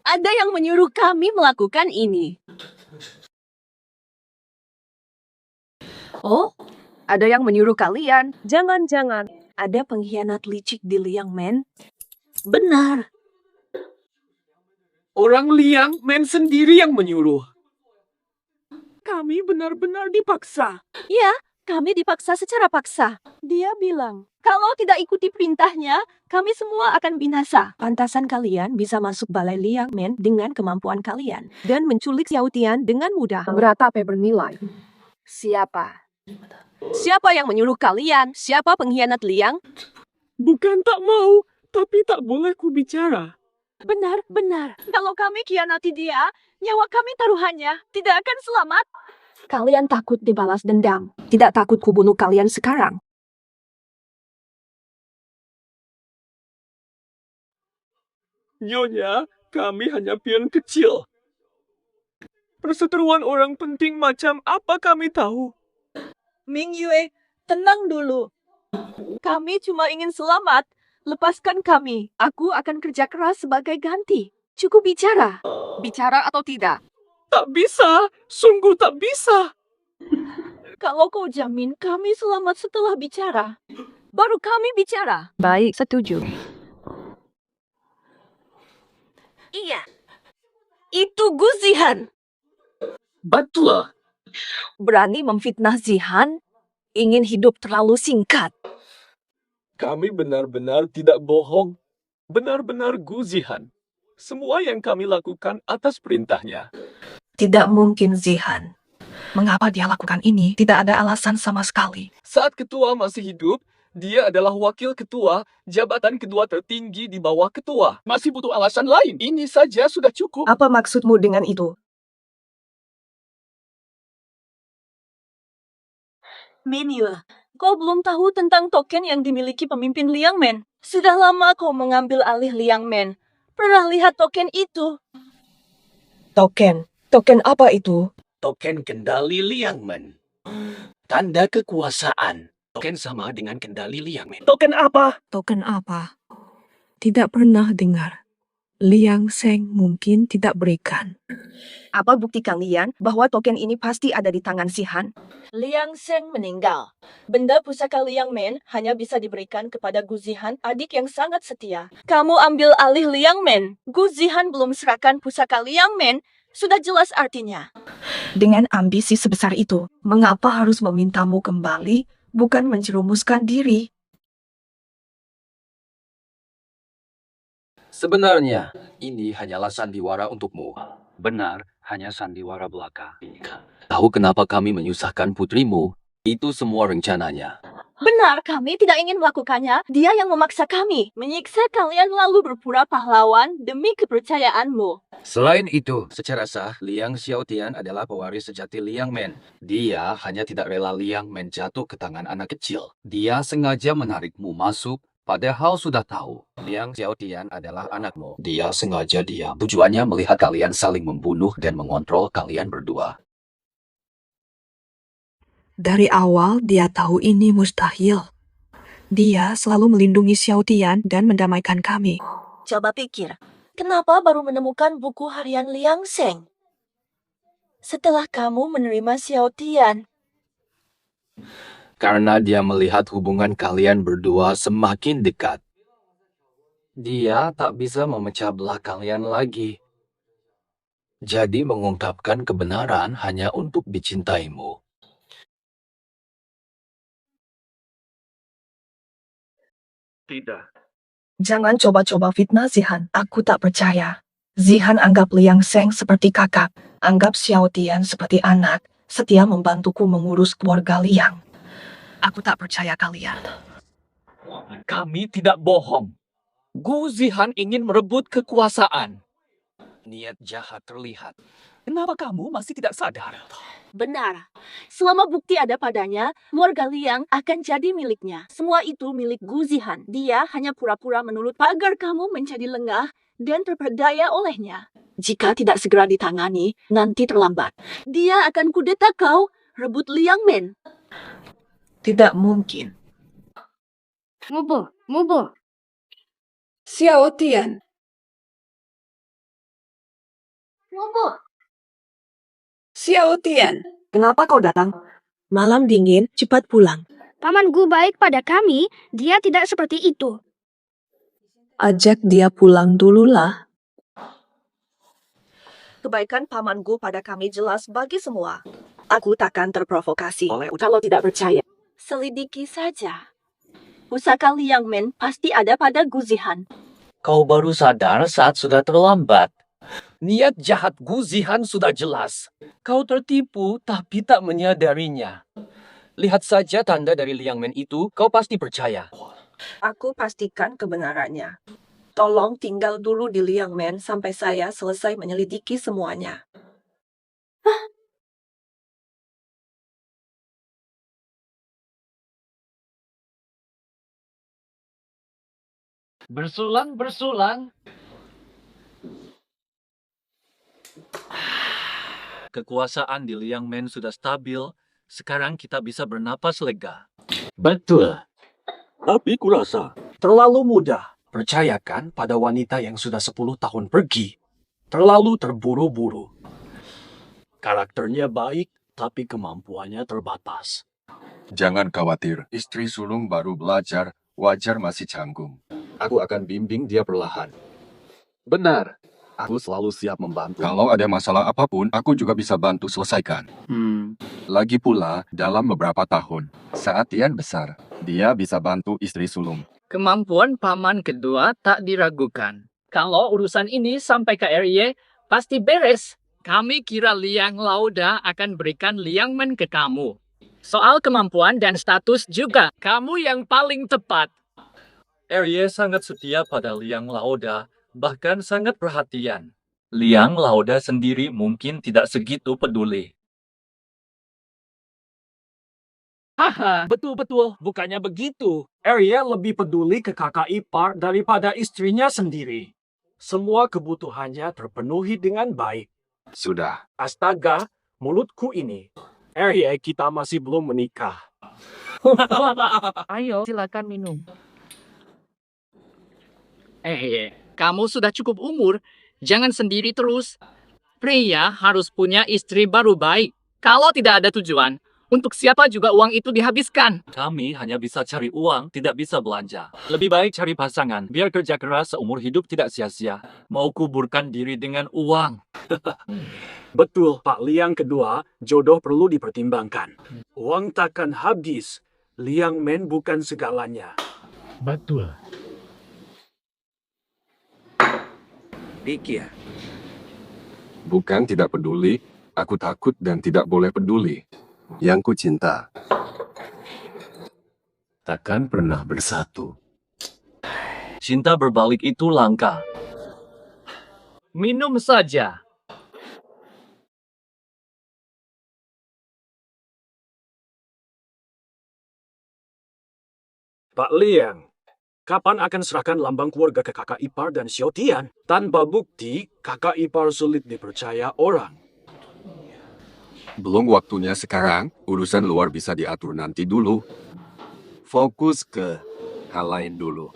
Ada yang menyuruh kami melakukan ini. Oh, ada yang menyuruh kalian. Jangan-jangan ada pengkhianat licik di Liang Men? Benar. Orang Liang Men sendiri yang menyuruh. Kami benar-benar dipaksa. Ya, kami dipaksa secara paksa. Dia bilang, kalau tidak ikuti perintahnya, kami semua akan binasa. Pantasan kalian bisa masuk balai Liang Men dengan kemampuan kalian. Dan menculik Xiao Tian dengan mudah. Berapa bernilai? Siapa? Siapa yang menyuruh kalian? Siapa pengkhianat Liang? Bukan tak mau, tapi tak boleh ku bicara. Benar, benar. Kalau kami khianati dia, nyawa kami taruhannya tidak akan selamat. Kalian takut dibalas dendam. Tidak takut kubunuh kalian sekarang. Nyonya, kami hanya pion kecil. Perseteruan orang penting macam apa kami tahu? Ming Yue, tenang dulu. Kami cuma ingin selamat. Lepaskan kami. Aku akan kerja keras sebagai ganti. Cukup bicara. Bicara atau tidak? Tak bisa. Sungguh tak bisa. Kalau kau jamin kami selamat setelah bicara, baru kami bicara. Baik, setuju. Iya. Itu Gu Zihan. Betul. Berani memfitnah Zihan? Ingin hidup terlalu singkat. Kami benar-benar tidak bohong. Benar-benar Gu Zihan. Semua yang kami lakukan atas perintahnya. Tidak mungkin Zihan. Mengapa dia lakukan ini? Tidak ada alasan sama sekali. Saat ketua masih hidup, dia adalah wakil ketua, jabatan kedua tertinggi di bawah ketua. Masih butuh alasan lain. Ini saja sudah cukup. Apa maksudmu dengan itu? Min Yue, kau belum tahu tentang token yang dimiliki pemimpin Liang Men. Sudah lama kau mengambil alih Liang Men. Pernah lihat token itu? Token? Token apa itu? Token kendali Liang Men. Tanda kekuasaan. Token sama dengan kendali Liang Men. Token apa? Token apa? Tidak pernah dengar. Liang Sheng mungkin tidak berikan. Apa bukti kalian bahwa token ini pasti ada di tangan si Han? Liang Sheng meninggal. Benda pusaka Liang Men hanya bisa diberikan kepada Gu Zihan, adik yang sangat setia. Kamu ambil alih Liang Men. Gu Zihan belum serahkan pusaka Liang Men. Sudah jelas artinya. Dengan ambisi sebesar itu, mengapa harus memintamu kembali, bukan menjerumuskan diri? Sebenarnya, ini hanyalah sandiwara untukmu. Benar, hanya sandiwara belaka. Tahu kenapa kami menyusahkan putrimu? Itu semua rencananya. Benar, kami tidak ingin melakukannya. Dia yang memaksa kami. Menyiksa kalian lalu berpura pahlawan demi kepercayaanmu. Selain itu, secara sah, Liang Xiaotian adalah pewaris sejati Liang Men. Dia hanya tidak rela Liang Men jatuh ke tangan anak kecil. Dia sengaja menarikmu masuk, padahal sudah tahu Liang Xiaotian adalah anakmu. Dia sengaja diam. Tujuannya melihat kalian saling membunuh dan mengontrol kalian berdua. Dari awal dia tahu ini mustahil. Dia selalu melindungi Xiaotian dan mendamaikan kami. Coba pikir, kenapa baru menemukan buku harian Liang Sheng? Setelah kamu menerima Xiaotian. Karena dia melihat hubungan kalian berdua semakin dekat. Dia tak bisa memecah belah kalian lagi. Jadi mengungkapkan kebenaran hanya untuk dicintaimu. Tidak. Jangan coba-coba fitnah Zihan, aku tak percaya. Zihan anggap Liang Sheng seperti kakak, anggap Xiaotian seperti anak, setia membantuku mengurus keluarga Liang. Aku tak percaya kalian. Kami tidak bohong. Gu Zihan ingin merebut kekuasaan. Niat jahat terlihat. Kenapa kamu masih tidak sadar? Benar. Selama bukti ada padanya, keluarga Liang akan jadi miliknya. Semua itu milik Gu Zihan. Dia hanya pura-pura menurut agar kamu menjadi lengah dan terperdaya olehnya. Jika tidak segera ditangani, nanti terlambat. Dia akan kudeta kau, rebut Liang Men. Tidak mungkin. Mubu. Xiaotian. Mubu. Xiaotian. Kenapa kau datang? Malam dingin, cepat pulang. Paman Gu baik pada kami, dia tidak seperti itu. Ajak dia pulang dululah. Kebaikan Paman Gu pada kami jelas bagi semua. Aku takkan terprovokasi. Kalau tidak percaya. Selidiki saja. Pusaka Liang Men pasti ada pada Gu Zihan. Kau baru sadar saat sudah terlambat. Niat jahat Gu Zihan sudah jelas. Kau tertipu tapi tak menyadarinya. Lihat saja tanda dari Liang Men itu, kau pasti percaya. Aku pastikan kebenarannya. Tolong tinggal dulu di Liang Men sampai saya selesai menyelidiki semuanya. Bersulang. Kekuasaan di Liang Men sudah stabil. Sekarang kita bisa bernapas lega. Betul. Tapi kurasa terlalu mudah. Percayakan pada wanita yang sudah 10 tahun pergi. Terlalu terburu-buru. Karakternya baik, tapi kemampuannya terbatas. Jangan khawatir, istri sulung baru belajar, wajar masih canggung. Aku akan bimbing dia perlahan. Benar. Aku selalu siap membantu. Kalau ada masalah apapun, aku juga bisa bantu selesaikan. Lagi pula, dalam beberapa tahun, saat Tian besar, dia bisa bantu istri sulung. Kemampuan paman kedua tak diragukan. Kalau urusan ini sampai ke RY, pasti beres. Kami kira Liang Lauda akan berikan Liang Men ke kamu. Soal kemampuan dan status juga, kamu yang paling tepat. RY sangat setia pada Liang Lauda, bahkan sangat perhatian. Liang Lauda sendiri mungkin tidak segitu peduli. Haha, betul-betul. Bukannya begitu. Arya lebih peduli ke kakak ipar daripada istrinya sendiri. Semua kebutuhannya terpenuhi dengan baik. Sudah. Astaga, mulutku ini. Arya, kita masih belum menikah. Ayo, silakan minum. Kamu sudah cukup umur. Jangan sendiri terus. Pria harus punya istri baru baik. Kalau tidak ada tujuan, untuk siapa juga uang itu dihabiskan? Kami hanya bisa cari uang, tidak bisa belanja. Lebih baik cari pasangan, biar kerja keras seumur hidup tidak sia-sia. Mau kuburkan diri dengan uang. Betul, Pak Liang kedua, jodoh perlu dipertimbangkan. Uang takkan habis. Liang Men bukan segalanya. Betul. Pikir. Bukan tidak peduli, aku takut dan tidak boleh peduli. Yang ku cinta Takkan pernah bersatu. Cinta berbalik itu langka. Minum saja. Pak Liang, kapan akan serahkan lambang keluarga ke kakak ipar dan Xiao Tian? Tanpa bukti, kakak ipar sulit dipercaya orang. belum waktunya sekarang, urusan luar bisa diatur nanti dulu. Fokus ke hal lain dulu.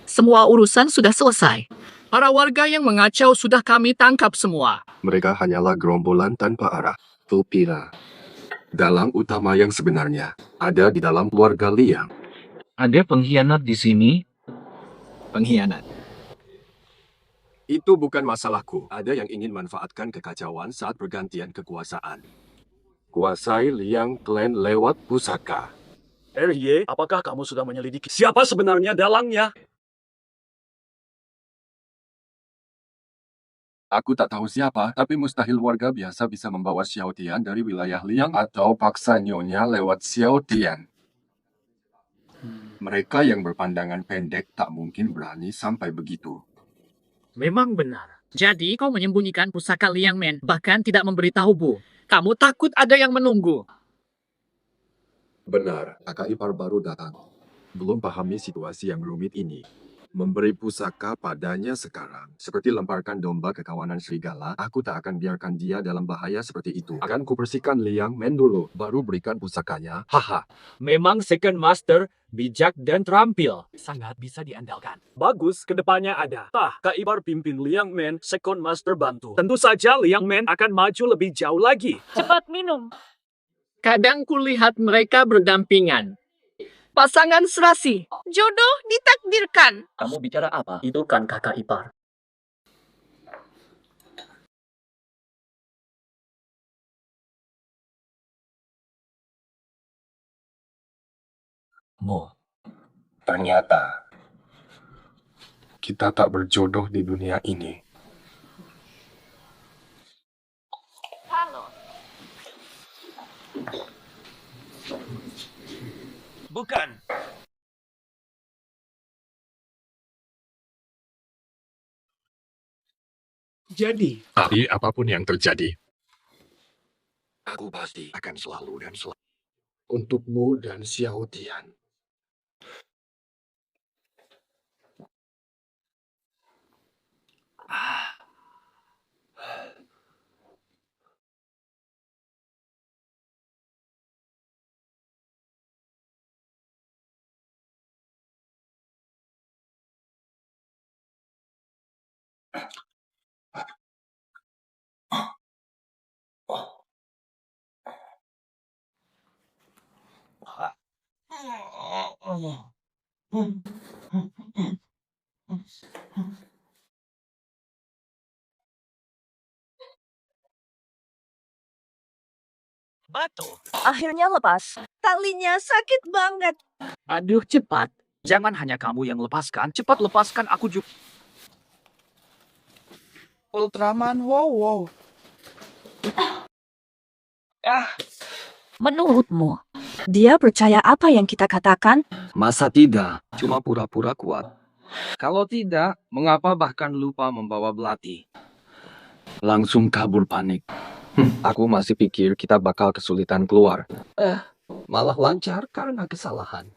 Semua urusan sudah selesai. Para warga yang mengacau sudah kami tangkap semua. Mereka hanyalah gerombolan tanpa arah. Kupira. Dalang utama yang sebenarnya ada di dalam keluarga Liang. Ada pengkhianat di sini? Pengkhianat. Itu bukan masalahku. Ada yang ingin manfaatkan kekacauan saat pergantian kekuasaan. Kuasai Liang Clan lewat pusaka. RY, apakah kamu sudah menyelidiki siapa sebenarnya dalangnya? Aku tak tahu siapa, tapi mustahil warga biasa bisa membawa Xiao Tian dari wilayah Liang atau paksa nyonya lewat Xiao Tian. Mereka yang berpandangan pendek tak mungkin berani sampai begitu. Memang benar. Jadi kau menyembunyikan pusaka Liang Men, bahkan tidak memberitahu Bu. Kamu takut ada yang menunggu. Benar, kakak ipar baru datang. Belum pahami situasi yang rumit ini. Memberi pusaka padanya sekarang, seperti lemparkan domba ke kawanan serigala, aku tak akan biarkan dia dalam bahaya seperti itu. Akan kubersihkan Liang Men dulu, baru berikan pusakanya. Haha. Memang Second Master bijak dan terampil. Sangat bisa diandalkan. Bagus, kedepannya ada. Kak Ipar pimpin Liang Men, Second Master bantu. Tentu saja Liang Men akan maju lebih jauh lagi. Cepat minum. Kadang kulihat mereka berdampingan. Pasangan serasi. Jodoh ditakdirkan. Kamu bicara apa? Itu kan kakak ipar. Ternyata kita tak berjodoh di dunia ini. Bukan. Jadi, Tapi apapun yang terjadi, aku pasti akan selalu dan selalu untukmu dan Xiao Tian. Batu. Akhirnya lepas. Talinya sakit banget. Aduh, cepat. Jangan hanya kamu yang lepaskan. Cepat lepaskan aku juga. Ultraman, wow. Menurutmu, dia percaya apa yang kita katakan? Masa tidak? Cuma pura-pura kuat. Kalau tidak, mengapa bahkan lupa membawa belati? Langsung kabur panik. Aku masih pikir kita bakal kesulitan keluar. Malah lancar karena kesalahan.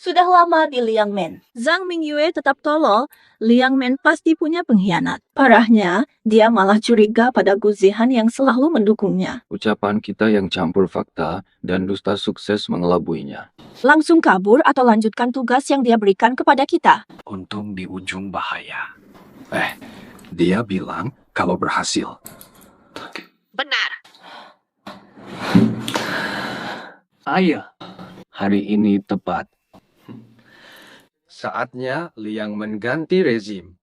sudah lama di Liang Men. Zhang Mingyue tetap tolol, Liang Men pasti punya pengkhianat. Parahnya, dia malah curiga pada Gu Zihan yang selalu mendukungnya. Ucapan kita yang campur fakta dan dusta sukses mengelabuinya. Langsung kabur atau lanjutkan tugas yang dia berikan kepada kita. Untung di ujung bahaya. Dia bilang kalau berhasil. Benar. Ayah, hari ini tepat. Saatnya Liang mengganti rezim.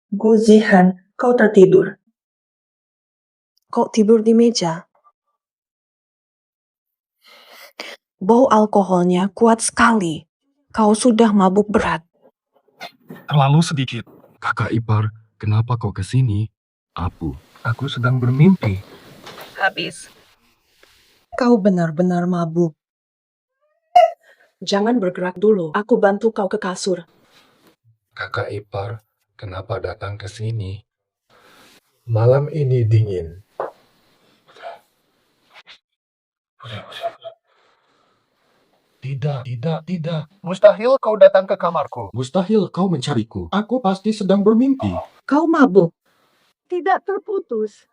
Gu Zihan, kau tertidur. Kau tidur di meja. Bau alkoholnya kuat sekali. Kau sudah mabuk berat. Terlalu sedikit. Kakak ipar, kenapa kau kesini? Aku sedang bermimpi. Habis. Kau benar-benar mabuk. Jangan bergerak dulu. Aku bantu kau ke kasur. Kakak ipar, kenapa datang ke sini? Malam ini dingin. Tidak. Mustahil kau datang ke kamarku. Mustahil kau mencariku. Aku pasti sedang bermimpi. Kau mabuk. Tidak terputus.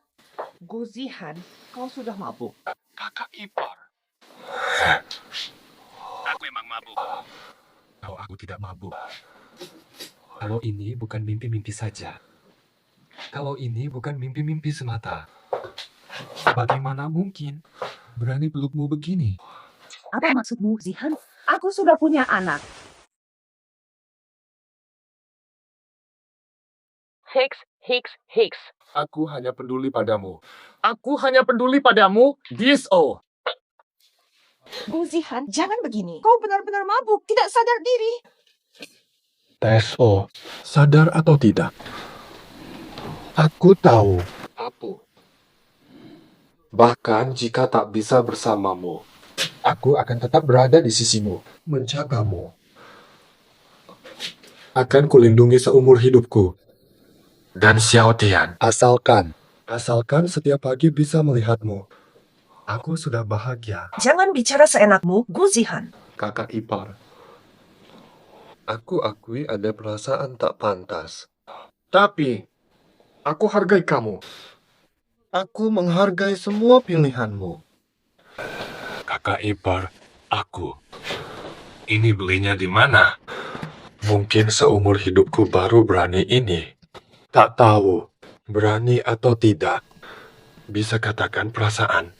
Gu Zihan, kau sudah mabuk. Kakak ipar. Aku emang mabuk. Kalau aku tidak mabuk. Kalau ini bukan mimpi-mimpi saja. Kalau ini bukan mimpi-mimpi semata. Bagaimana mungkin berani pelukmu begini? Apa maksudmu, Zihan? Aku sudah punya anak. Hicks. Aku hanya peduli padamu. Aku hanya peduli padamu, Diso. Gu Zihan, jangan begini. Kau benar-benar mabuk, tidak sadar diri. Teso, sadar atau tidak? Aku tahu. Apa? Bahkan jika tak bisa bersamamu, aku akan tetap berada di sisimu, Menjagamu. akan kulindungi seumur hidupku. Dan Xiao Tian. Asalkan setiap pagi bisa melihatmu. Aku sudah bahagia. Jangan bicara seenakmu, Gu Zihan. Kakak ipar, aku akui ada perasaan tak pantas. Tapi, aku hargai kamu. Aku menghargai semua pilihanmu. Kakak ipar, aku. Ini belinya di mana? Mungkin seumur hidupku baru berani ini. Tak tahu, berani atau tidak. Bisa katakan perasaan.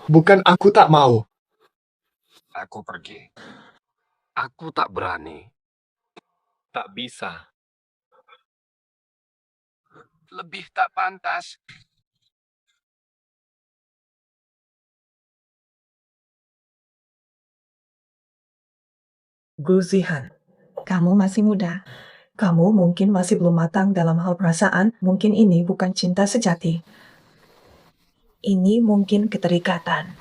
Bukan aku tak mau. Aku pergi. Aku tak berani. Tak bisa. Lebih tak pantas. Gu Zihan, kamu masih muda. Kamu mungkin masih belum matang dalam hal perasaan. Mungkin ini bukan cinta sejati. Ini mungkin keterikatan.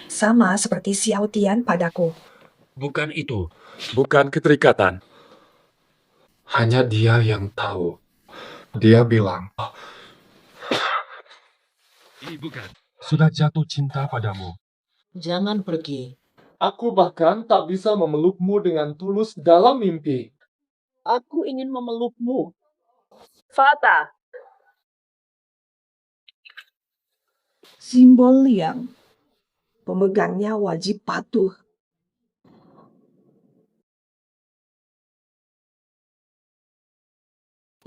Sama seperti Xiao Tian padaku. Bukan itu. Bukan keterikatan. Hanya dia yang tahu. Dia bilang, bukan. Sudah jatuh cinta padamu. Jangan pergi. Aku bahkan tak bisa memelukmu dengan tulus dalam mimpi. Aku ingin memelukmu. Fata. Simbol liang. Pemegangnya wajib patuh.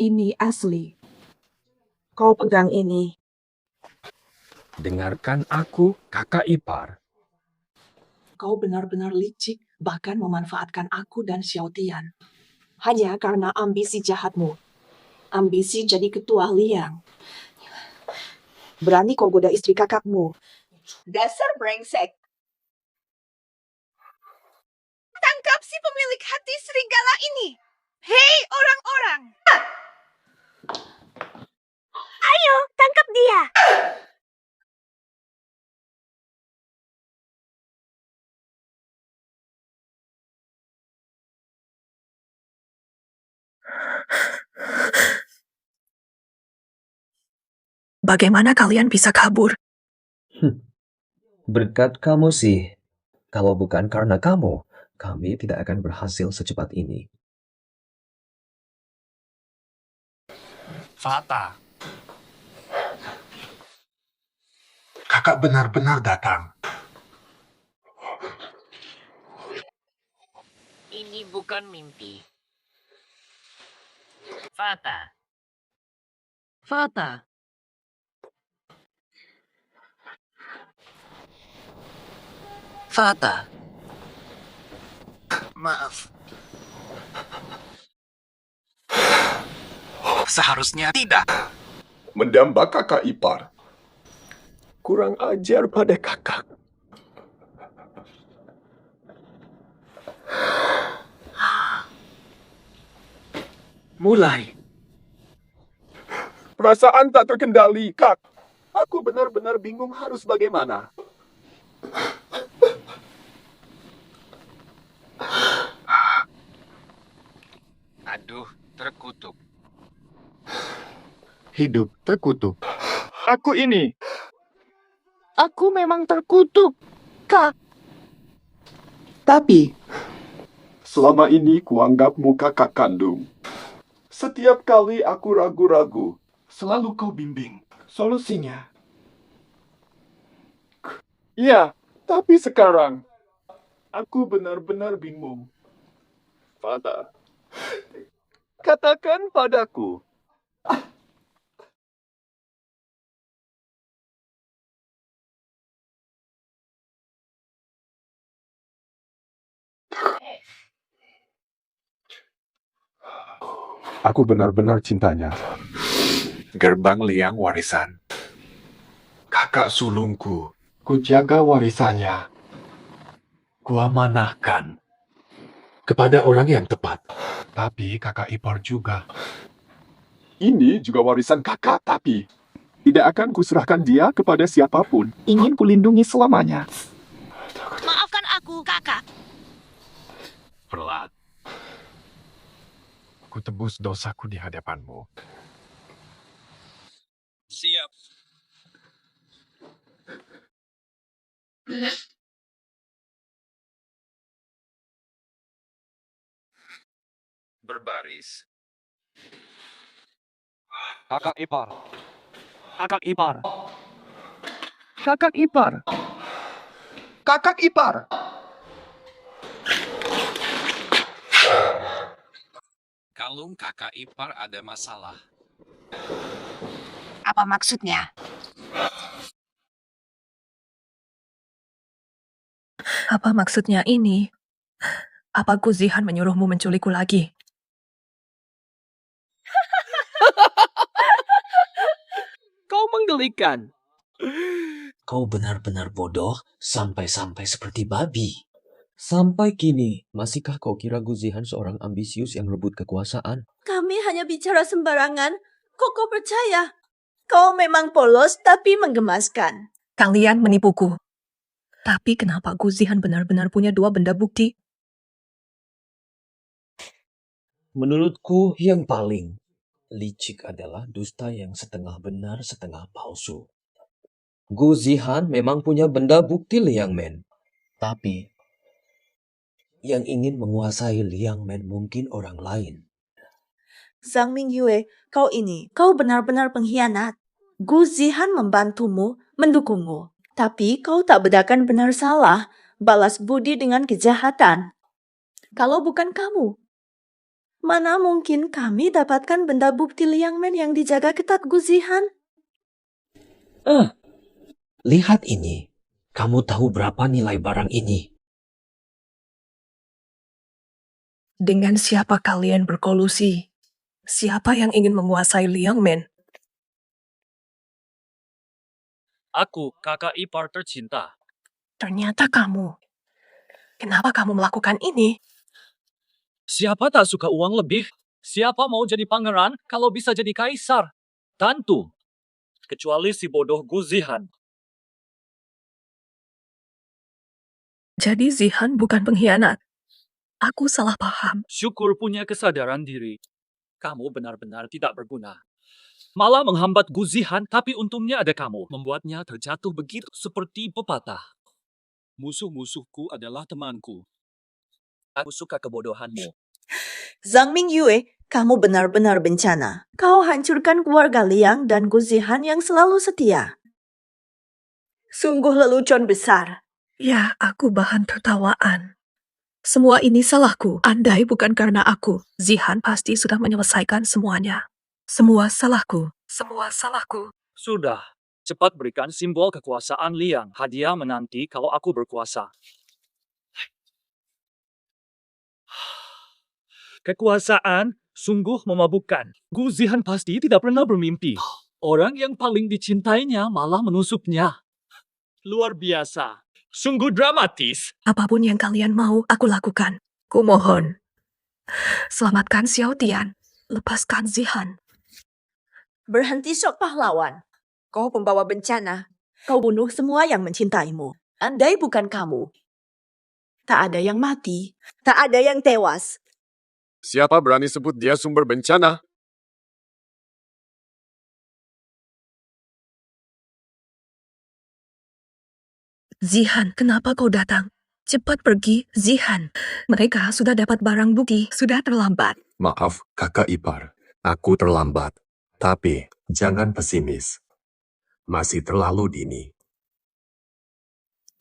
Ini asli. Kau pegang ini. Dengarkan aku, kakak ipar. Kau benar-benar licik, bahkan memanfaatkan aku dan Xiao Tian. Hanya karena ambisi jahatmu. Ambisi jadi ketua liang. Berani kau goda istri kakakmu. Dasar brengsek. Tangkap si pemilik hati serigala ini. Hei orang-orang. Ayo, tangkap dia. Bagaimana kalian bisa kabur? Berkat kamu sih. Kalau bukan karena kamu, kami tidak akan berhasil secepat ini. Fata. Kakak benar-benar datang. Ini bukan mimpi. Fata. Fata. Fata. Maaf. Seharusnya tidak. Mendamba kakak ipar. Kurang ajar pada kakak. Mulai. Perasaan tak terkendali, Kak. Aku benar-benar bingung harus bagaimana. Aduh, terkutuk. Hidup terkutuk. Aku ini. Aku memang terkutuk, Kak. Tapi, selama ini kuanggapmu kakak kandung. Setiap kali aku ragu-ragu, selalu kau bimbing solusinya. Ya, tapi sekarang, aku benar-benar bingung. Fata, katakan padaku. Aku benar-benar cintanya. Gerbang liang warisan. Kakak sulungku. Ku jaga warisannya. Ku amanahkan kepada orang yang tepat. Tapi kakak ipar juga. Ini juga warisan kakak, tapi tidak akan kuserahkan dia kepada siapapun. Ingin kulindungi selamanya. Maafkan aku, kakak. Pelat. Ku tebus dosaku di hadapanmu. Siap. Berbaris. Kakak ipar. Kakak ipar. Kakak ipar. Kakak ipar. Kalung kakak ipar ada masalah. Apa maksudnya? Apa maksudnya ini? Apa Guzihan menyuruhmu menculikku lagi? Kau menggelikan. Kau benar-benar bodoh sampai-sampai seperti babi. Sampai kini, masihkah kau kira Guzihan seorang ambisius yang rebut kekuasaan? Kami hanya bicara sembarangan. Kok kau percaya? Kau memang polos tapi menggemaskan. Kalian menipuku. Tapi kenapa Guzihan benar-benar punya 2 benda bukti? Menurutku yang paling licik adalah dusta yang setengah benar setengah palsu. Guzihan memang punya benda bukti Liang Men. Tapi yang ingin menguasai Liang Men mungkin orang lain. Zhang Mingyue, kau benar-benar pengkhianat. Guzihan membantumu, mendukungmu. Tapi kau tak bedakan benar salah, balas budi dengan kejahatan. Kalau bukan kamu, mana mungkin kami dapatkan benda bukti Liang Men yang dijaga ketat Guzihan? Lihat ini. Kamu tahu berapa nilai barang ini? Dengan siapa kalian berkolusi? Siapa yang ingin menguasai Liang Men? Aku, kakak ipar tercinta. Ternyata kamu. Kenapa kamu melakukan ini? Siapa tak suka uang lebih? Siapa mau jadi pangeran kalau bisa jadi kaisar? Tentu. Kecuali si bodoh Guzihan. Jadi Zihan bukan pengkhianat. Aku salah paham. Syukur punya kesadaran diri. Kamu benar-benar tidak berguna. Malah menghambat Gu Zihan, tapi untungnya ada kamu. Membuatnya terjatuh begitu seperti pepatah. Musuh-musuhku adalah temanku. Aku suka kebodohanmu. Zhang Mingyue, kamu benar-benar bencana. Kau hancurkan keluarga Liang dan Gu Zihan yang selalu setia. Sungguh lelucon besar. Ya, aku bahan tertawaan. Semua ini salahku. Andai bukan karena aku, Zihan pasti sudah menyelesaikan semuanya. Semua salahku. Semua salahku. Sudah, cepat berikan simbol kekuasaan Liang. Hadiah menanti kalau aku berkuasa. Kekuasaan sungguh memabukkan. Gu Zihan pasti tidak pernah bermimpi. Orang yang paling dicintainya malah menusuknya. Luar biasa. Sungguh dramatis. Apapun yang kalian mau, aku lakukan. Kumohon. Selamatkan Xiao Tian. Lepaskan Zihan. Berhenti sok pahlawan. Kau pembawa bencana. Kau bunuh semua yang mencintaimu. Andai bukan kamu, tak ada yang mati, tak ada yang tewas. Siapa berani sebut dia sumber bencana? Zihan, kenapa kau datang? Cepat pergi, Zihan. Mereka sudah dapat barang bukti, sudah terlambat. Maaf, kakak ipar. Aku terlambat. Tapi, jangan pesimis. Masih terlalu dini.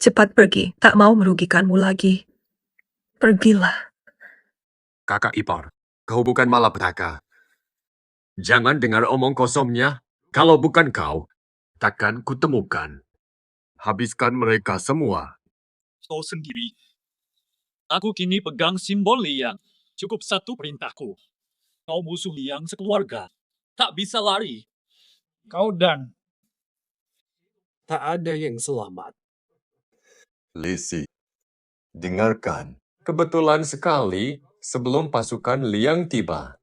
Cepat pergi, tak mau merugikanmu lagi. Pergilah. Kakak ipar, kau bukan malapetaka. Jangan dengar omong kosongnya. Kalau bukan kau, takkan kutemukan. Habiskan mereka semua. Kau sendiri. Aku kini pegang simbol Liang. Cukup satu perintahku. Kau musuh Liang sekeluarga. Tak bisa lari. Kau dan tak ada yang selamat. Lisi, dengarkan. Kebetulan sekali sebelum pasukan Liang tiba.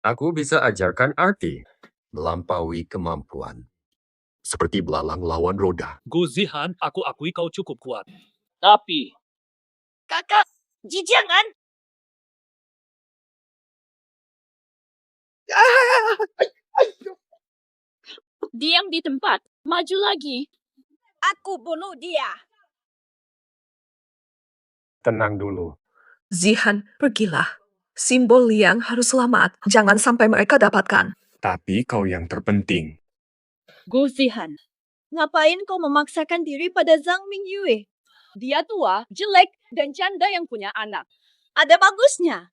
Aku bisa ajarkan arti melampaui kemampuan. Seperti belalang lawan roda. Gu Zihan, aku akui kau cukup kuat. Tapi, Kakak, jangan. Diam di tempat. Maju lagi. Aku bunuh dia. Tenang dulu. Zihan, pergilah. Simbol Liang harus selamat. Jangan sampai mereka dapatkan. Tapi kau yang terpenting. Gu Zihan, ngapain kau memaksakan diri pada Zhang Mingyue? Dia tua, jelek, dan janda yang punya anak. Ada bagusnya.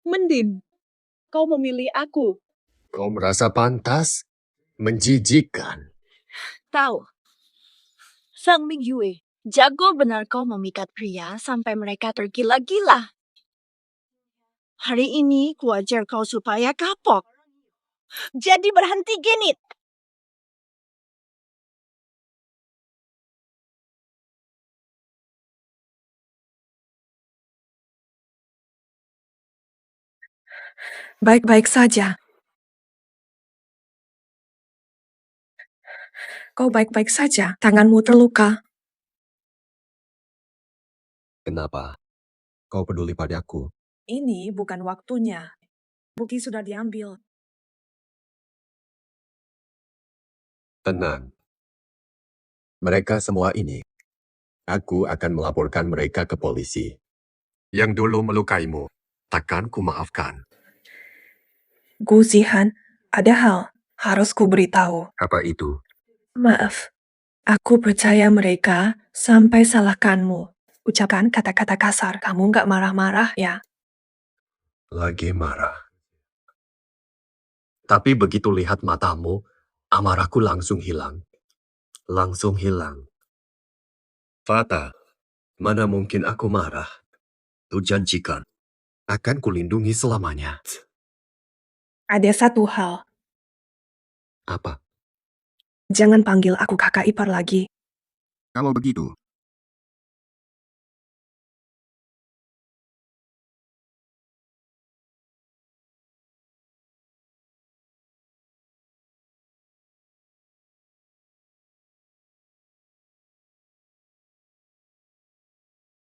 Mending kau memilih aku. Kau merasa pantas? Menjijikkan. Tahu, Zhang Mingyue, jago benar kau memikat pria sampai mereka tergila-gila. Hari ini kuajar kau supaya kapok. Jadi berhenti genit. Baik-baik saja. Kau baik-baik saja. Tanganmu terluka. Kenapa? Kau peduli padaku? Ini bukan waktunya. Bukti sudah diambil. Tenang. Mereka semua ini, aku akan melaporkan mereka ke polisi. Yang dulu melukaimu, takkan ku maafkan. Gu Zihan, ada hal harus ku beritahu. Apa itu? Maaf, aku percaya mereka sampai salahkanmu. Ucapkan kata-kata kasar. Kamu nggak marah-marah ya? Lagi marah. Tapi begitu lihat matamu, amarahku langsung hilang. Langsung hilang. Fata, mana mungkin aku marah? Kujanjikan, akan kulindungi selamanya. Ada satu hal. Apa? Jangan panggil aku kakak ipar lagi. Kalau begitu,